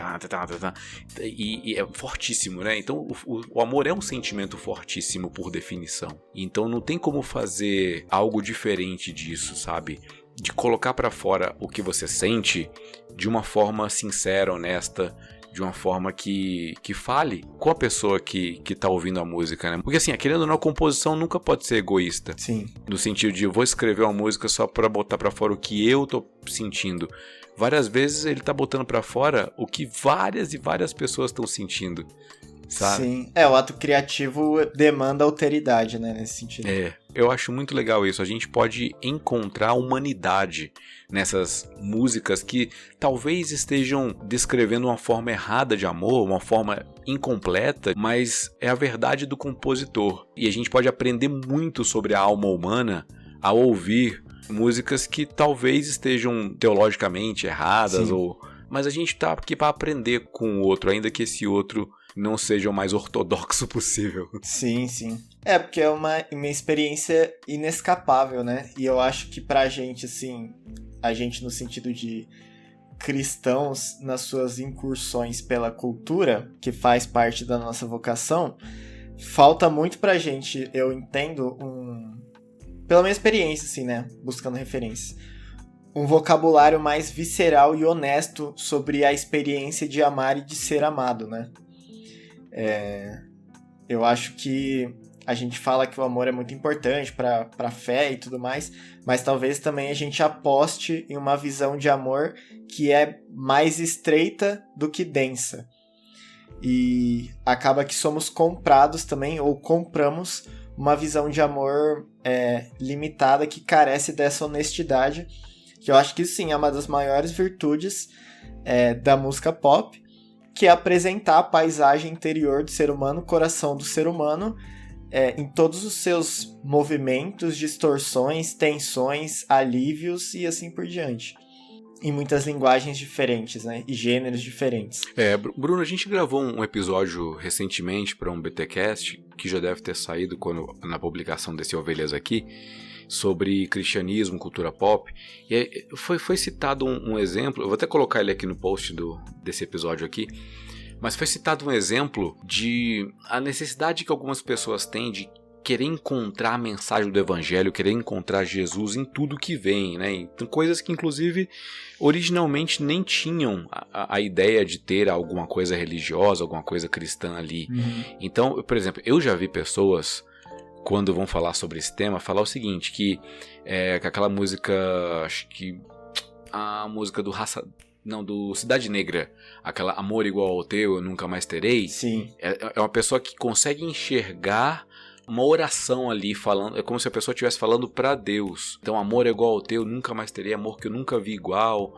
E é fortíssimo, né? Então o amor é um sentimento fortíssimo por definição. Então não tem como fazer algo diferente disso, sabe? De colocar pra fora o que você sente de uma forma sincera, honesta, de uma forma que fale com a pessoa que tá ouvindo a música, né? Porque assim, querendo ou não, a composição nunca pode ser egoísta. Sim. No sentido de eu vou escrever uma música só pra botar pra fora o que eu tô sentindo. Várias vezes ele tá botando pra fora o que várias e várias pessoas estão sentindo, sabe? Sim, o ato criativo demanda alteridade, né, nesse sentido. Eu acho muito legal isso. A gente pode encontrar humanidade nessas músicas que talvez estejam descrevendo uma forma errada de amor, uma forma incompleta, mas é a verdade do compositor. E a gente pode aprender muito sobre a alma humana ao ouvir músicas que talvez estejam teologicamente erradas, mas a gente tá aqui para aprender com o outro, ainda que esse outro não seja o mais ortodoxo possível. Sim, sim. Porque é uma experiência inescapável, né? E eu acho que pra gente, assim, a gente no sentido de cristãos, nas suas incursões pela cultura, que faz parte da nossa vocação, falta muito pra gente, eu entendo, pela minha experiência, assim, né? Buscando referências. Um vocabulário mais visceral e honesto sobre a experiência de amar e de ser amado, né? Eu acho que a gente fala que o amor é muito importante pra fé e tudo mais, mas talvez também a gente aposte em uma visão de amor que é mais estreita do que densa. E acaba que somos comprados também, ou compramos uma visão de amor limitada que carece dessa honestidade, que eu acho que sim, é uma das maiores virtudes da música pop, que é apresentar a paisagem interior do ser humano, o coração do ser humano, em todos os seus movimentos, distorções, tensões, alívios e assim por diante. Em muitas linguagens diferentes, né? E gêneros diferentes. Bruno, a gente gravou um episódio recentemente para um BTcast, que já deve ter saído na publicação desse Ovelhas Aqui, sobre cristianismo, cultura pop. E foi citado um exemplo, eu vou até colocar ele aqui no post desse episódio aqui, mas foi citado um exemplo de a necessidade que algumas pessoas têm de querer encontrar a mensagem do evangelho, querer encontrar Jesus em tudo que vem, né? Então, coisas que inclusive originalmente nem tinham a ideia de ter alguma coisa religiosa, alguma coisa cristã ali. Então, por exemplo, eu já vi pessoas, quando vão falar sobre esse tema, falar o seguinte, que aquela música, acho que a música do Cidade Negra, aquela Amor Igual ao Teu, Eu Nunca Mais Terei. Sim. É uma pessoa que consegue enxergar uma oração ali, falando, é como se a pessoa estivesse falando para Deus. Então, amor é igual ao teu, nunca mais terei, amor que eu nunca vi igual,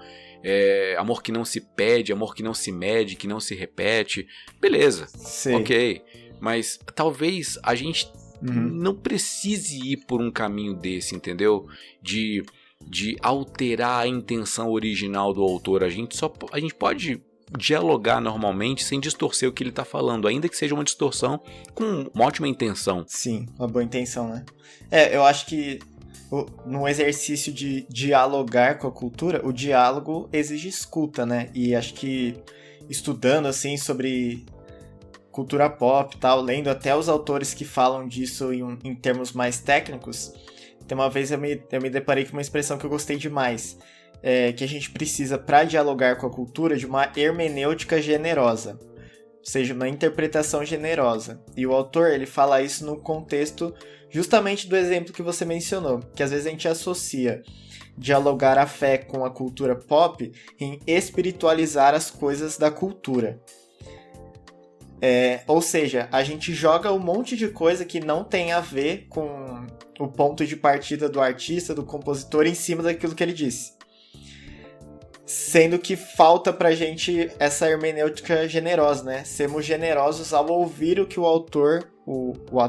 amor que não se pede, amor que não se mede, que não se repete. Beleza, Sim. Ok, mas talvez a gente não precise ir por um caminho desse, entendeu? De alterar a intenção original do autor. A gente pode dialogar normalmente sem distorcer o que ele está falando, ainda que seja uma distorção com uma ótima intenção. Sim, uma boa intenção, né? Eu acho que no exercício de dialogar com a cultura, o diálogo exige escuta, né? E acho que estudando assim sobre cultura pop e tal, lendo até os autores que falam disso em termos mais técnicos, tem uma vez eu me deparei com uma expressão que eu gostei demais, que a gente precisa, para dialogar com a cultura, de uma hermenêutica generosa, ou seja, uma interpretação generosa. E o autor, ele fala isso no contexto justamente do exemplo que você mencionou, que às vezes a gente associa dialogar a fé com a cultura pop em espiritualizar as coisas da cultura. Ou seja, a gente joga um monte de coisa que não tem a ver com o ponto de partida do artista, do compositor, em cima daquilo que ele disse. Sendo que falta pra gente essa hermenêutica generosa, né? Sermos generosos ao ouvir o que o autor, o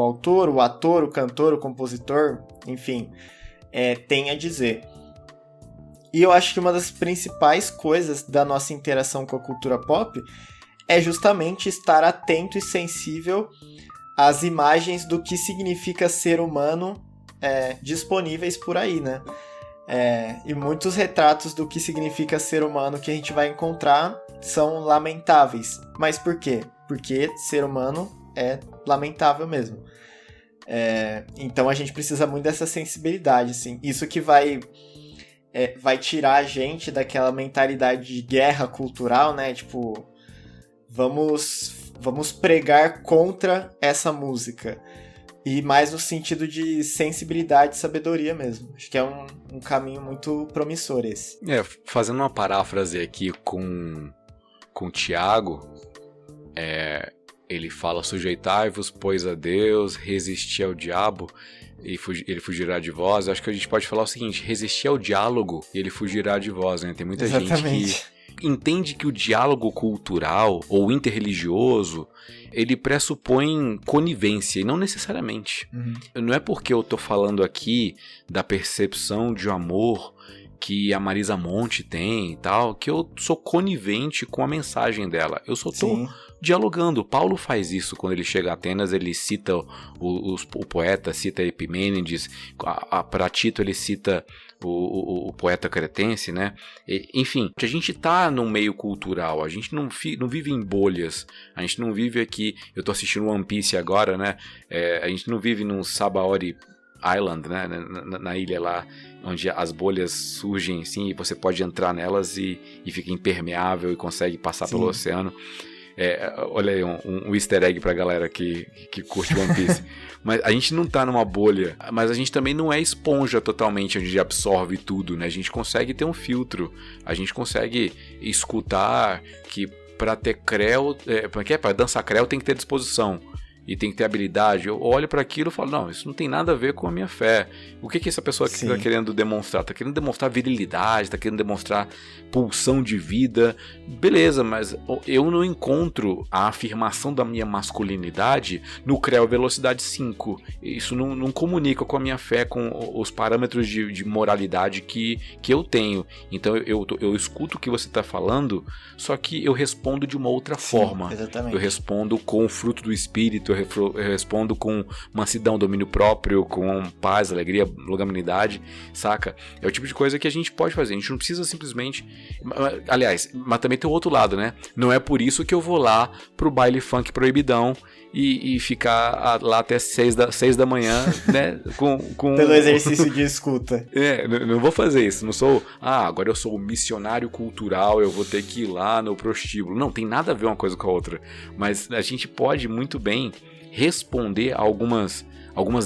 ator, o cantor, o compositor, enfim, tem a dizer. E eu acho que uma das principais coisas da nossa interação com a cultura pop é justamente estar atento e sensível às imagens do que significa ser humano disponíveis por aí, né? E muitos retratos do que significa ser humano que a gente vai encontrar são lamentáveis. Mas por quê? Porque ser humano é lamentável mesmo. Então a gente precisa muito dessa sensibilidade, assim. Isso que vai tirar a gente daquela mentalidade de guerra cultural, né? Tipo, vamos pregar contra essa música. E mais no sentido de sensibilidade e sabedoria mesmo. Acho que é um caminho muito promissor esse. Fazendo uma paráfrase aqui com Tiago, ele fala: sujeitai-vos, pois, a Deus, resisti ao diabo e ele fugirá de vós. Eu acho que a gente pode falar o seguinte: resistir ao diálogo e ele fugirá de vós, né? Tem muita Exatamente. gente que entende que o diálogo cultural ou interreligioso, ele pressupõe conivência, e não necessariamente. Não é porque eu tô falando aqui da percepção de amor que a Marisa Monte tem e tal, que eu sou conivente com a mensagem dela. Eu só tô dialogando. Paulo faz isso quando ele chega a Atenas, ele cita o poeta, cita Epimênides, para Tito ele cita o poeta cretense, né? Enfim, a gente tá num meio cultural, a gente não vive em bolhas, a gente não vive aqui, eu tô assistindo One Piece agora, né? A gente não vive num Sabaody Island, né? Na ilha lá, onde as bolhas surgem assim, e você pode entrar nelas e fica impermeável e consegue passar pelo oceano. Olha aí, um easter egg pra galera que curte One Piece. Mas a gente não tá numa bolha, mas a gente também não é esponja totalmente, onde absorve tudo, né? A gente consegue ter um filtro, a gente consegue escutar que pra ter creu, pra dançar creu tem que ter disposição. e tem que ter habilidade, eu olho para aquilo e falo, não, isso não tem nada a ver com a minha fé. O que essa pessoa está querendo demonstrar? Está querendo demonstrar virilidade, está querendo demonstrar pulsão de vida, beleza, mas eu não encontro a afirmação da minha masculinidade no Creu Velocidade 5. Isso não comunica com a minha fé, com os parâmetros de moralidade que eu tenho. Então eu escuto o que você está falando, só que eu respondo de uma outra forma. Exatamente. Eu respondo com o fruto do Espírito, eu respondo com mansidão, domínio próprio, com paz, alegria, longanimidade, saca? É o tipo de coisa que a gente pode fazer. A gente não precisa simplesmente... Aliás, mas também tem o outro lado, né? Não é por isso que eu vou lá pro baile funk proibidão e ficar lá até 6 da manhã, né? Pelo exercício de escuta. Não vou fazer isso. Não sou... agora eu sou o missionário cultural, eu vou ter que ir lá no prostíbulo. Não, tem nada a ver uma coisa com a outra. Mas a gente pode muito bem responder a algumas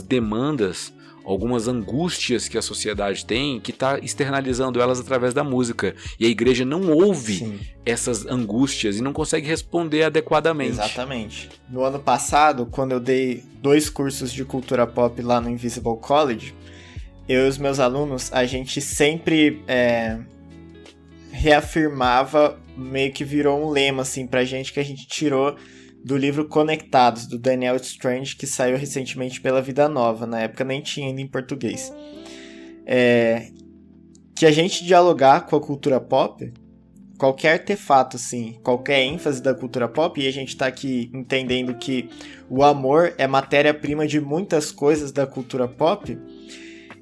demandas, algumas angústias que a sociedade tem, que está externalizando elas através da música. E a igreja não ouve essas angústias e não consegue responder adequadamente. Exatamente. No ano passado, quando eu dei 2 cursos de cultura pop lá no Invisible College, eu e os meus alunos, a gente sempre reafirmava, meio que virou um lema assim, pra gente, que a gente tirou do livro Conectados, do Daniel Strange, que saiu recentemente pela Vida Nova. Na época nem tinha ainda em português. Que a gente dialogar com a cultura pop, qualquer artefato, assim, qualquer ênfase da cultura pop, e a gente tá aqui entendendo que o amor é matéria-prima de muitas coisas da cultura pop,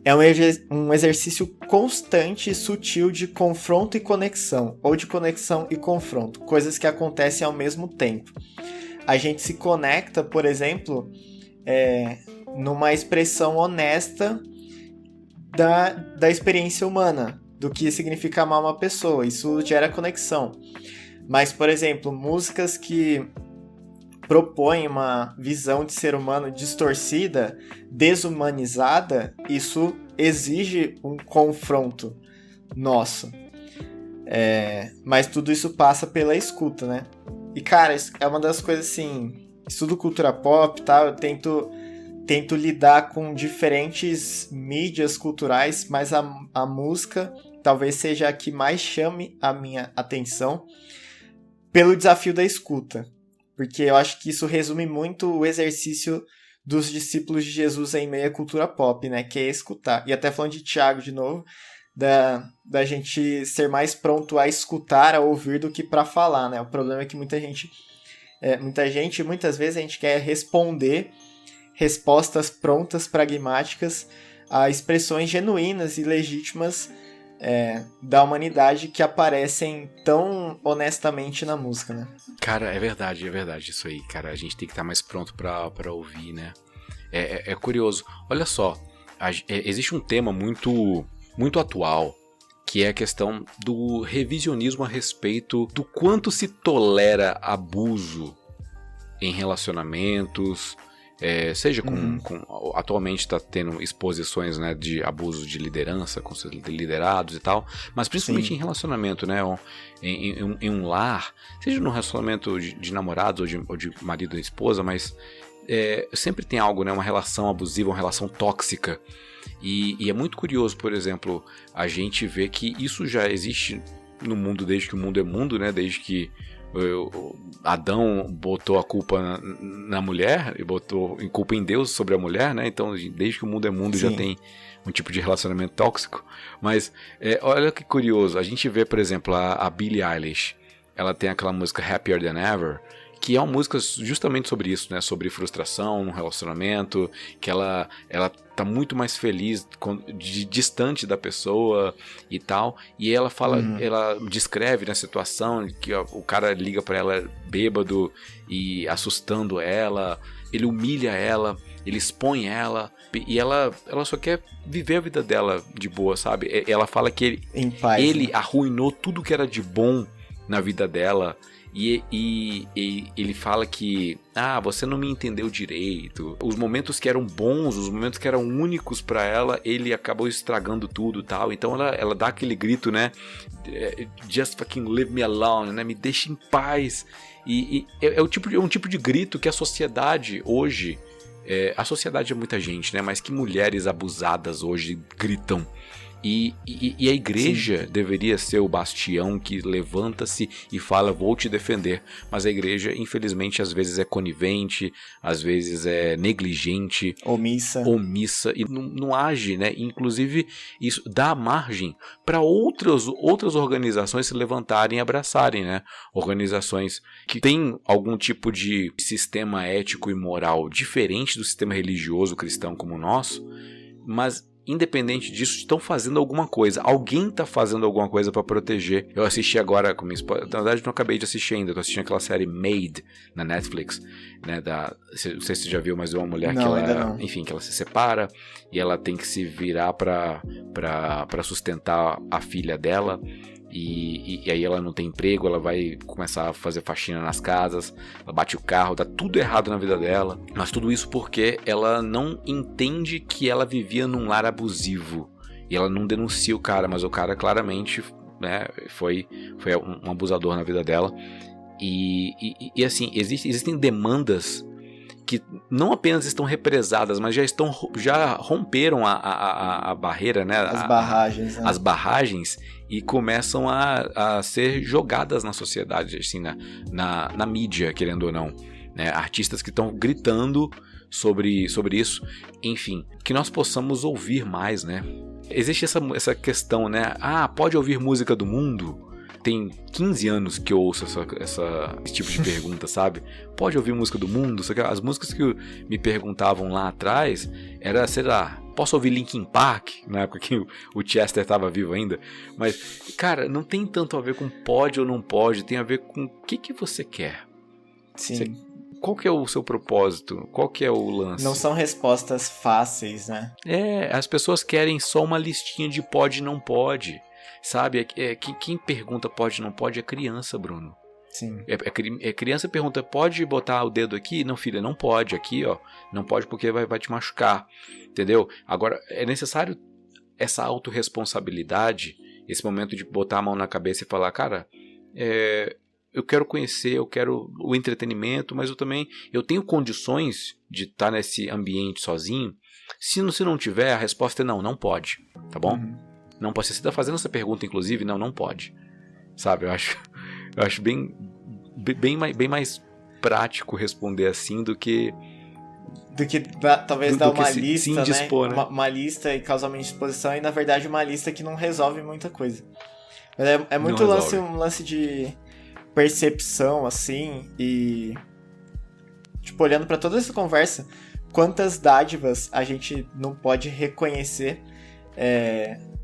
é um exercício constante e sutil de confronto e conexão, ou de conexão e confronto, coisas que acontecem ao mesmo tempo. A gente se conecta, por exemplo, numa expressão honesta da experiência humana, do que significa amar uma pessoa. Isso gera conexão. Mas, por exemplo, músicas que propõem uma visão de ser humano distorcida, desumanizada, isso exige um confronto nosso. Mas tudo isso passa pela escuta, né? E, cara, é uma das coisas, assim, estudo cultura pop, tá? Eu tento lidar com diferentes mídias culturais, mas a música talvez seja a que mais chame a minha atenção pelo desafio da escuta. Porque eu acho que isso resume muito o exercício dos discípulos de Jesus em meio à cultura pop, né? Que é escutar. E até falando de Tiago de novo, da gente ser mais pronto a escutar, a ouvir, do que para falar, né? O problema é que muitas vezes a gente quer responder respostas prontas, pragmáticas, a expressões genuínas e legítimas da humanidade que aparecem tão honestamente na música, né? Cara, é verdade isso aí, cara. A gente tem que estar mais pronto pra ouvir, né? É curioso. Olha só, existe um tema muito, muito atual, que é a questão do revisionismo a respeito do quanto se tolera abuso em relacionamentos, seja atualmente está tendo exposições, né, de abuso de liderança com seus liderados e tal, mas principalmente em relacionamento, né, em um lar, seja num relacionamento de namorados ou de marido e esposa, mas sempre tem algo, né, uma relação abusiva, uma relação tóxica. E é muito curioso, por exemplo, a gente vê que isso já existe no mundo desde que o mundo é mundo, né? Desde que Adão botou a culpa na mulher e botou culpa em Deus sobre a mulher, né? Então, desde que o mundo é mundo, já tem um tipo de relacionamento tóxico. Mas olha que curioso, a gente vê, por exemplo, a Billie Eilish. Ela tem aquela música Happier Than Ever, que é uma música justamente sobre isso, né? Sobre frustração no relacionamento, que ela tá muito mais feliz distante da pessoa e tal, e ela fala, ela descreve na situação que o cara liga pra ela bêbado e assustando ela, ele humilha ela, ele expõe ela, e ela só quer viver a vida dela de boa, sabe? Ela fala que ele em paz, arruinou tudo que era de bom na vida dela, E ele fala que você não me entendeu direito. Os momentos que eram bons, os momentos que eram únicos pra ela, ele acabou estragando tudo e tal. Então ela dá aquele grito, né? Just fucking leave me alone, né? Me deixa em paz. E é um tipo de grito que a sociedade hoje... a sociedade é muita gente, né? Mas que mulheres abusadas hoje gritam. E a igreja Sim. deveria ser o bastião que levanta-se e fala, vou te defender. Mas a igreja, infelizmente, às vezes é conivente, às vezes é negligente, omissa e não age, né? Inclusive, isso dá margem para outras organizações se levantarem e abraçarem, né? Organizações que têm algum tipo de sistema ético e moral diferente do sistema religioso cristão como o nosso, mas independente disso, estão fazendo alguma coisa. Alguém está fazendo alguma coisa para proteger. Eu assisti agora com minha esposa. Na verdade, não acabei de assistir ainda. Estou assistindo aquela série Made na Netflix, né? Não sei se você já viu, mas é uma mulher que ela, enfim, que ela se separa e ela tem que se virar para sustentar a filha dela. E aí ela não tem emprego, ela vai começar a fazer faxina nas casas, ela bate o carro, dá tudo errado na vida dela, mas tudo isso porque ela não entende que ela vivia num lar abusivo, e ela não denuncia o cara, mas o cara claramente, né, foi um abusador na vida dela, e assim, existem demandas que não apenas estão represadas, mas já romperam a barreira, né? As barragens e começam a ser jogadas na sociedade, assim, na mídia, querendo ou não, né? Artistas que estão gritando sobre isso, enfim, que nós possamos ouvir mais, né? Existe essa questão, né? Pode ouvir música do mundo? Tem 15 anos que eu ouço esse tipo de pergunta, sabe? Pode ouvir música do mundo? As músicas que me perguntavam lá atrás era, sei lá, posso ouvir Linkin Park? Na época que o Chester estava vivo ainda. Mas, cara, não tem tanto a ver com pode ou não pode, tem a ver com o que você quer. Sim. Qual que é o seu propósito? Qual que é o lance? Não são respostas fáceis, né? As pessoas querem só uma listinha de pode e não pode. Sabe, quem pergunta pode ou não pode é criança, Bruno. Sim. Criança pergunta, pode botar o dedo aqui? Não, filha, não pode. Aqui, ó, não pode porque vai te machucar. Entendeu? Agora, é necessário essa autorresponsabilidade, esse momento de botar a mão na cabeça e falar, cara, eu quero conhecer, eu quero o entretenimento, mas eu tenho condições de estar nesse ambiente sozinho. Se não tiver, a resposta é não pode, tá bom? Uhum. Não pode. Você está fazendo essa pergunta, inclusive, não pode. Sabe, eu acho bem mais prático responder assim do que talvez dar uma lista, se indispor, né? Uma lista e causar uma indisposição, e na verdade uma lista que não resolve muita coisa. Mas é muito um lance de percepção, assim, e tipo, olhando pra toda essa conversa, quantas dádivas a gente não pode reconhecer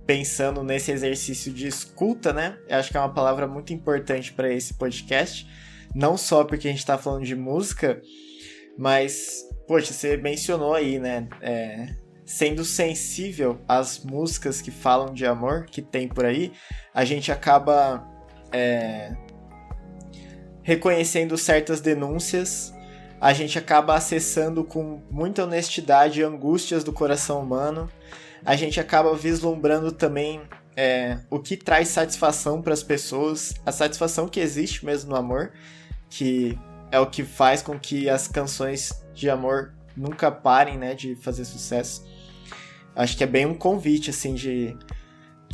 pensando nesse exercício de escuta, né? Eu acho que é uma palavra muito importante para esse podcast, não só porque a gente tá falando de música, mas, poxa, você mencionou aí, né? Sendo sensível às músicas que falam de amor, que tem por aí, a gente acaba reconhecendo certas denúncias, a gente acaba acessando com muita honestidade angústias do coração humano, a gente acaba vislumbrando também o que traz satisfação para as pessoas, a satisfação que existe mesmo no amor, que é o que faz com que as canções de amor nunca parem, né, de fazer sucesso. Acho que é bem um convite, assim, de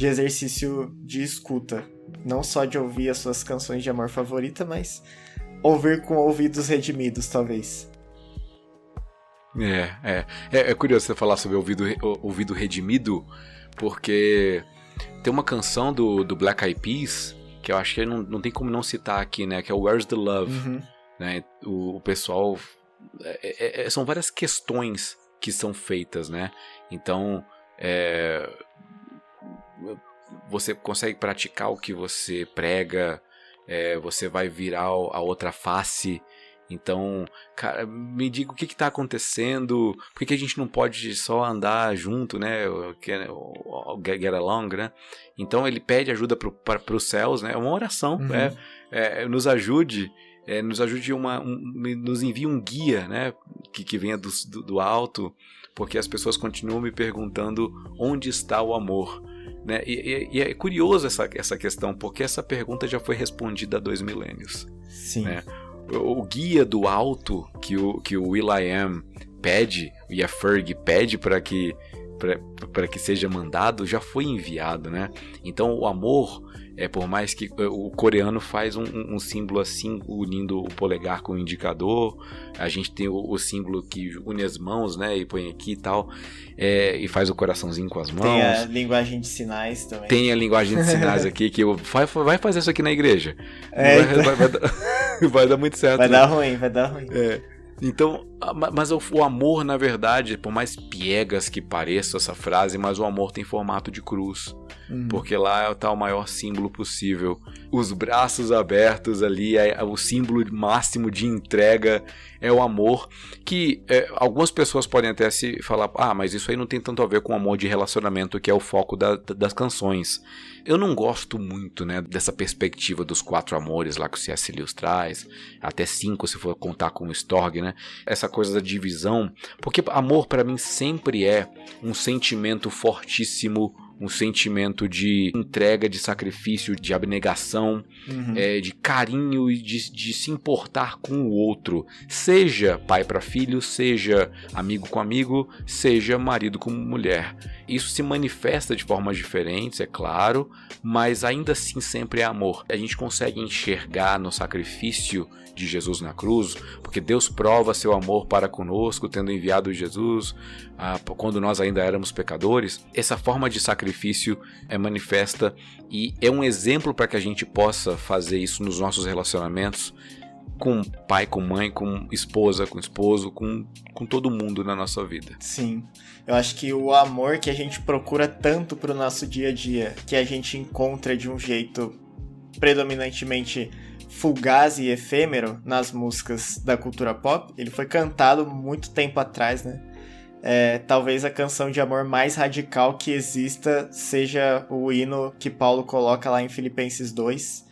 exercício de escuta. Não só de ouvir as suas canções de amor favorita, mas ouvir com ouvidos redimidos, talvez. É curioso você falar sobre ouvido redimido, porque tem uma canção do Black Eyed Peas que eu acho que não tem como não citar aqui, né? Que é o Where's the Love. Uhum. Né? O pessoal... são várias questões que são feitas, né? Então, você consegue praticar o que você prega, você vai virar a outra face. Então, cara, me diga o que está acontecendo, por que a gente não pode só andar junto, né? Get along, né? Então ele pede ajuda para os céus, né? É uma oração, nos ajude. Nos envie um guia, né, que venha do alto, porque as pessoas continuam me perguntando onde está o amor, né? E é curioso essa questão, porque essa pergunta já foi respondida há 2 milênios. Sim. Né? O guia do alto que o will.i.am pede, o Yaferg pede para que seja mandado, já foi enviado, né? Então o amor, por mais que o coreano faz um símbolo assim, unindo o polegar com o indicador, a gente tem o símbolo que une as mãos, né, e põe aqui e tal, e faz o coraçãozinho com as mãos. Tem a linguagem de sinais também. Tem a linguagem de sinais aqui, que vai fazer isso aqui na igreja. Vai dar muito certo. Vai dar ruim. Então, mas o amor, na verdade, por mais piegas que pareça essa frase, mas o amor tem formato de cruz. Porque lá está o maior símbolo possível. Os braços abertos ali, o símbolo máximo de entrega é o amor, que algumas pessoas podem até se falar, mas isso aí não tem tanto a ver com o amor de relacionamento, que é o foco das canções. Eu não gosto muito, né, dessa perspectiva dos 4 amores lá que o C.S. Lewis traz, até 5 se for contar com o Storg, né? Essa coisa da divisão, porque amor para mim sempre é um sentimento fortíssimo, um sentimento de entrega, de sacrifício, de abnegação, de carinho e de se importar com o outro. Seja pai para filho, seja amigo com amigo, seja marido com mulher. Isso se manifesta de formas diferentes, é claro, mas ainda assim sempre é amor. A gente consegue enxergar no sacrifício de Jesus na cruz, porque Deus prova seu amor para conosco, tendo enviado Jesus quando nós ainda éramos pecadores. Essa forma de sacrifício é manifesta e é um exemplo para que a gente possa fazer isso nos nossos relacionamentos, com pai, com mãe, com esposa, com esposo, com todo mundo na nossa vida. Sim, eu acho que o amor que a gente procura tanto pro nosso dia a dia, que a gente encontra de um jeito predominantemente fugaz e efêmero nas músicas da cultura pop, ele foi cantado muito tempo atrás, né? Talvez a canção de amor mais radical que exista seja o hino que Paulo coloca lá em Filipenses 2,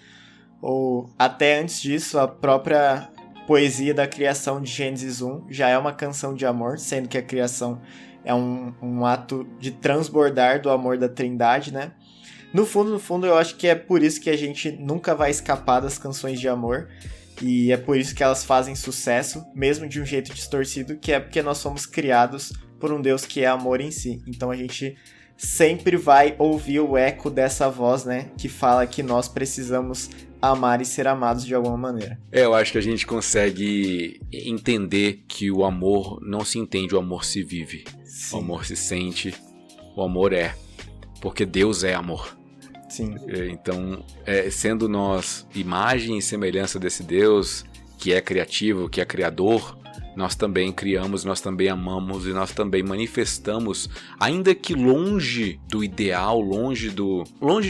ou até antes disso, a própria poesia da criação de Gênesis 1 já é uma canção de amor, sendo que a criação é um ato de transbordar do amor da Trindade, né? No fundo, eu acho que é por isso que a gente nunca vai escapar das canções de amor, e é por isso que elas fazem sucesso, mesmo de um jeito distorcido, que é porque nós somos criados por um Deus que é amor em si. Então a gente sempre vai ouvir o eco dessa voz, né, que fala que nós precisamos amar e ser amados de alguma maneira. Eu acho que a gente consegue entender que o amor não se entende, o amor se vive. Sim. O amor se sente, o amor é, porque Deus é amor. Sim. Então, sendo nós imagem e semelhança desse Deus, que é criativo, que é criador, nós também criamos, nós também amamos e nós também manifestamos, ainda que longe do ideal, longe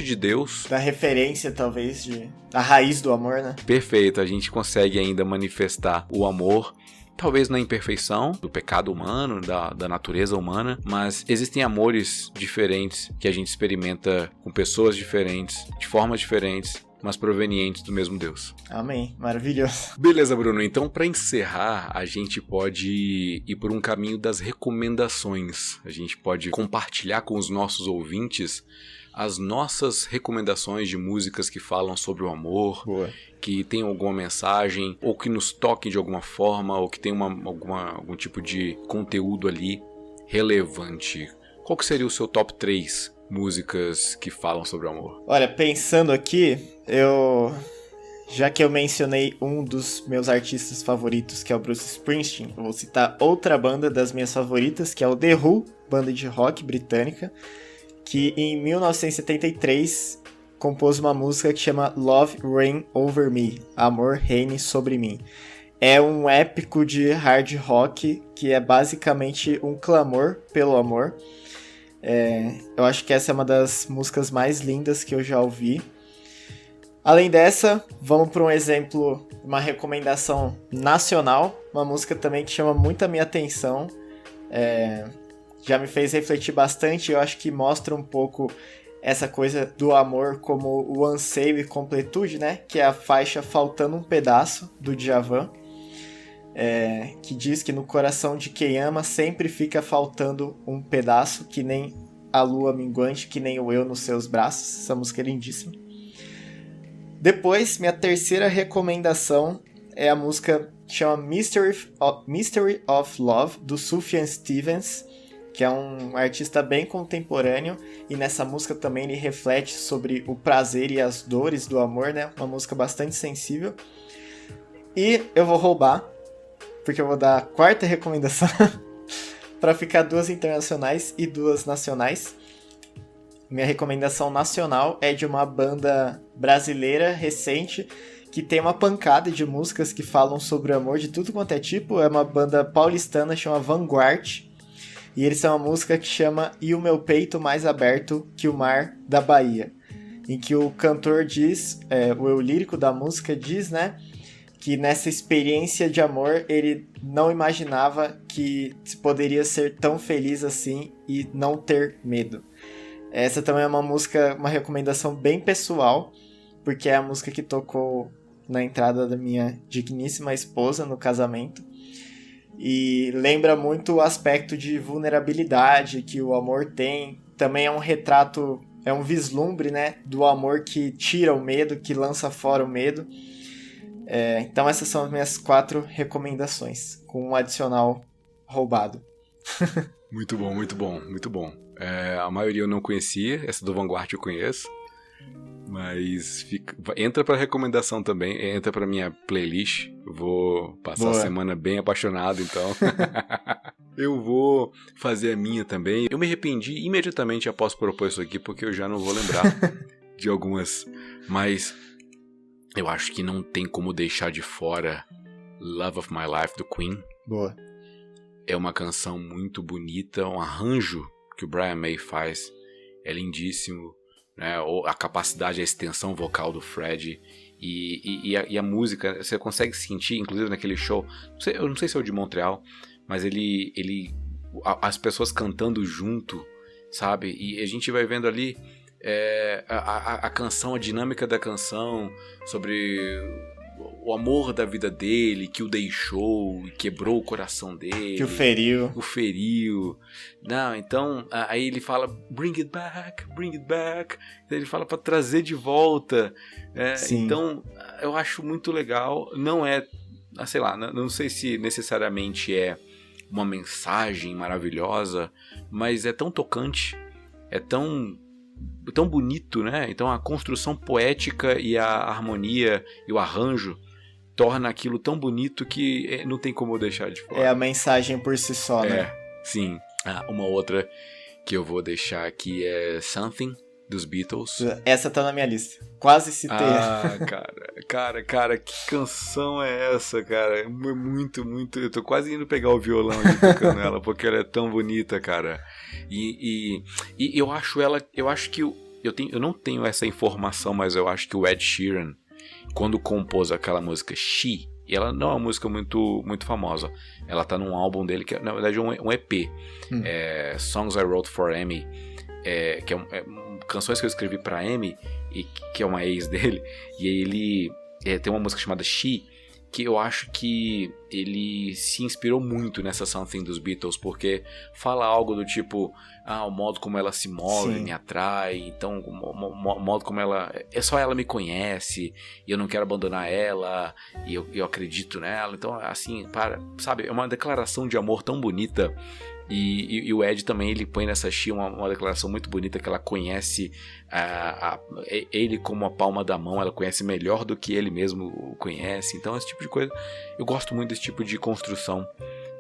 de Deus. Da referência, talvez, da raiz do amor, né? Perfeito, a gente consegue ainda manifestar o amor, talvez na imperfeição do pecado humano, da natureza humana, mas existem amores diferentes que a gente experimenta com pessoas diferentes, de formas diferentes, mas provenientes do mesmo Deus. Amém, maravilhoso. Beleza, Bruno, então para encerrar, a gente pode ir por um caminho das recomendações. A gente pode compartilhar com os nossos ouvintes as nossas recomendações de músicas que falam sobre o amor. Boa. Que tem alguma mensagem, ou que nos toquem de alguma forma, ou que tem algum tipo de conteúdo ali relevante. Qual que seria o seu top 3 músicas que falam sobre o amor? Olha, pensando aqui, já que eu mencionei um dos meus artistas favoritos, que é o Bruce Springsteen, eu vou citar outra banda das minhas favoritas, que é o The Who, banda de rock britânica, que em 1973 compôs uma música que chama Love Reign Over Me, Amor Reine Sobre Mim. É um épico de hard rock que é basicamente um clamor pelo amor. Eu acho que essa é uma das músicas mais lindas que eu já ouvi. Além dessa, vamos para um exemplo, uma recomendação nacional, uma música também que chama muito a minha atenção, já me fez refletir bastante, eu acho que mostra um pouco essa coisa do amor como o anseio e completude, né? Que é a faixa Faltando um Pedaço, do Djavan, que diz que no coração de quem ama sempre fica faltando um pedaço, que nem a lua minguante, que nem o eu nos seus braços. Essa música é lindíssima. Depois, minha terceira recomendação é a música que chama Mystery of Love, do Sufjan Stevens, que é um artista bem contemporâneo, e nessa música também ele reflete sobre o prazer e as dores do amor, né? Uma música bastante sensível. E eu vou roubar, porque eu vou dar a quarta recomendação, para ficar 2 internacionais e 2 nacionais. Minha recomendação nacional é de uma banda brasileira recente, que tem uma pancada de músicas que falam sobre amor de tudo quanto é tipo. É uma banda paulistana, chama Vanguard. E eles são uma música que chama E o Meu Peito Mais Aberto que o Mar da Bahia. Em que o cantor diz, o eu lírico da música diz, né? Que nessa experiência de amor ele não imaginava que se poderia ser tão feliz assim e não ter medo. Essa também é uma música, uma recomendação bem pessoal, porque é a música que tocou na entrada da minha digníssima esposa no casamento. E lembra muito o aspecto de vulnerabilidade que o amor tem. Também é um retrato, é um vislumbre, né, do amor que tira o medo, que lança fora o medo. Então essas são as minhas 4 recomendações, com um adicional roubado. Muito bom, muito bom, muito bom. A maioria eu não conhecia, essa do Vanguard eu conheço, mas entra para recomendação também, entra para minha playlist. Eu vou passar a semana bem apaixonado, então eu vou fazer a minha também. Eu me arrependi imediatamente após propor isso aqui, porque eu já não vou lembrar de algumas, mas eu acho que não tem como deixar de fora Love of My Life, do Queen. Boa. É uma canção muito bonita, um arranjo que o Brian May faz é lindíssimo, né? A capacidade, a extensão vocal do Fred e a música, você consegue sentir, inclusive naquele show, eu não sei se é o de Montreal, mas as pessoas cantando junto, sabe? E a gente vai vendo ali a canção, a dinâmica da canção, sobre o amor da vida dele, que o deixou e quebrou o coração dele. Que o feriu. O feriu. Não, então, aí ele fala, bring it back. Ele fala pra trazer de volta. Então, eu acho muito legal. Não é, sei lá, não sei se necessariamente é uma mensagem maravilhosa, mas é tão tocante, é tão bonito, né? Então a construção poética e a harmonia e o arranjo torna aquilo tão bonito que não tem como deixar de fora. É a mensagem por si só, né? Sim. Uma outra que eu vou deixar aqui é Something, dos Beatles. Essa tá na minha lista. Quase citei. Cara, que canção é essa, cara? É muito, muito... Eu tô quase indo pegar o violão e tocando ela, porque ela é tão bonita, cara. E eu acho ela... Eu acho que... Eu não tenho essa informação, mas eu acho que o Ed Sheeran, quando compôs aquela música She, e ela não é uma música muito, muito famosa, ela tá num álbum dele que é, na verdade, um EP. Songs I Wrote for Amy, que canções que eu escrevi pra Amy, e que é uma ex dele, e aí ele tem uma música chamada She, que eu acho que ele se inspirou muito nessa Something dos Beatles, porque fala algo do tipo, o modo como ela se move me atrai, então o modo como ela, só ela me conhece, e eu não quero abandonar ela, e eu acredito nela, então assim, sabe, é uma declaração de amor tão bonita. E o Ed também, ele põe nessa She uma declaração muito bonita, que ela conhece ele como a palma da mão, ela conhece melhor do que ele mesmo o conhece. Então esse tipo de coisa, eu gosto muito desse tipo de construção.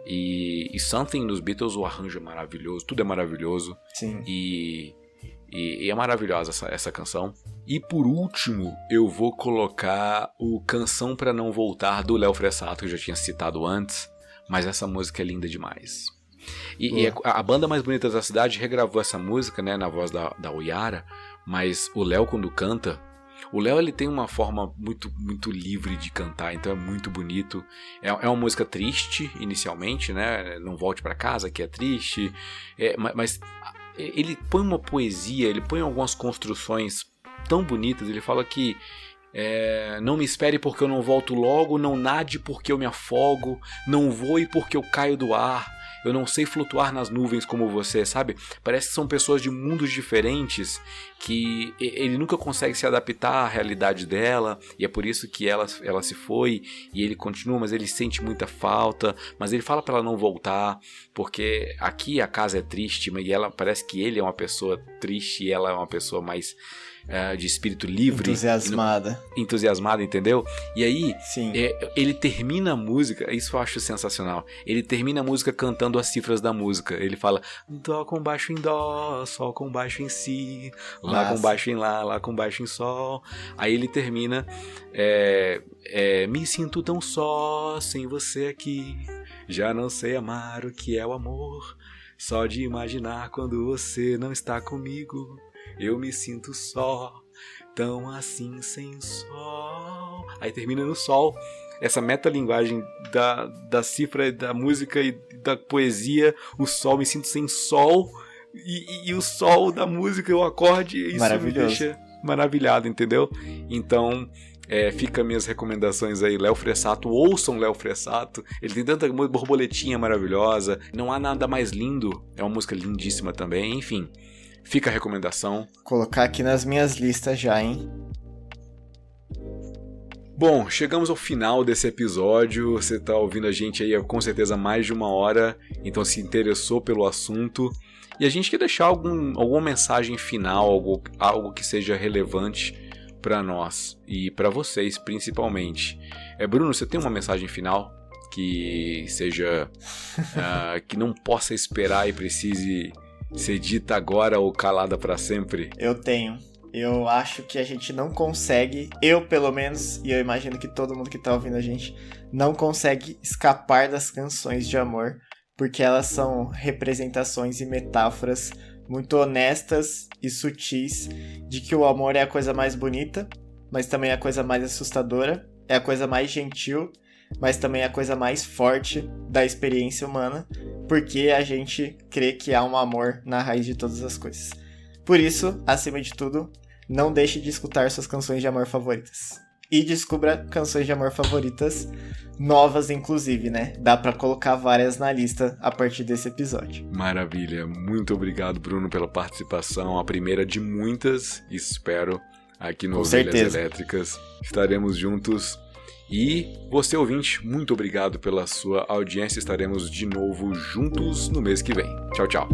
E Something nos Beatles, o arranjo é maravilhoso, tudo é maravilhoso. Sim. E é maravilhosa essa canção. E por último, eu vou colocar o Canção Pra Não Voltar, do Léo Fressato, que eu já tinha citado antes, mas essa música é linda demais. E a banda mais bonita da cidade regravou essa música, né, na voz da Oyara, mas o Léo, quando canta, O Léo, ele tem uma forma muito, muito livre de cantar, então é muito bonito. É uma música triste, inicialmente, né? Não Volte Pra Casa, que é triste. Mas ele põe uma poesia, ele põe algumas construções tão bonitas. Ele fala que não me espere porque eu não volto logo, não nade porque eu me afogo, não voe porque eu caio do ar, eu não sei flutuar nas nuvens como você, sabe? Parece que são pessoas de mundos diferentes, que ele nunca consegue se adaptar à realidade dela, e é por isso que ela se foi, e ele continua, mas ele sente muita falta, mas ele fala para ela não voltar, porque aqui a casa é triste, e ela parece que ele é uma pessoa triste, e ela é uma pessoa mais de espírito livre, entusiasmada, entendeu? E aí ele termina a música, isso eu acho sensacional, ele termina a música cantando as cifras da música. Ele fala dó com baixo em dó, sol com baixo em si, lá com baixo em lá com baixo em sol. Aí ele termina me sinto tão só sem você aqui, já não sei amar o que é o amor, só de imaginar quando você não está comigo eu me sinto só, tão assim sem sol. Aí termina no sol. Essa metalinguagem da cifra, da música e da poesia. O sol, me sinto sem sol. E o sol da música, o acorde. Isso me deixa maravilhado, entendeu? Então, fica minhas recomendações aí. Léo Fressato, ouçam Léo Fressato. Ele tem tanta borboletinha maravilhosa. Não há nada mais lindo. É uma música lindíssima também. Enfim. Fica a recomendação. Colocar aqui nas minhas listas já, hein? Bom, chegamos ao final desse episódio. Você tá ouvindo a gente aí há com certeza mais de 1 hora, então se interessou pelo assunto. E a gente quer deixar alguma mensagem final, algo que seja relevante para nós e para vocês principalmente. Bruno, você tem uma mensagem final que seja que não possa esperar e precise ser dita agora ou calada para sempre? Eu tenho. Eu acho que a gente não consegue, eu pelo menos, e eu imagino que todo mundo que tá ouvindo a gente, não consegue escapar das canções de amor, porque elas são representações e metáforas muito honestas e sutis de que o amor é a coisa mais bonita, mas também é a coisa mais assustadora, é a coisa mais gentil, mas também é a coisa mais forte da experiência humana, porque a gente crê que há um amor na raiz de todas as coisas. Por isso, acima de tudo, não deixe de escutar suas canções de amor favoritas. E descubra canções de amor favoritas novas, inclusive, né? Dá pra colocar várias na lista a partir desse episódio. Maravilha. Muito obrigado, Bruno, pela participação. A primeira de muitas, espero, aqui no Ovelhas Elétricas. Estaremos juntos. E você, ouvinte, muito obrigado pela sua audiência. Estaremos de novo juntos no mês que vem. Tchau, tchau.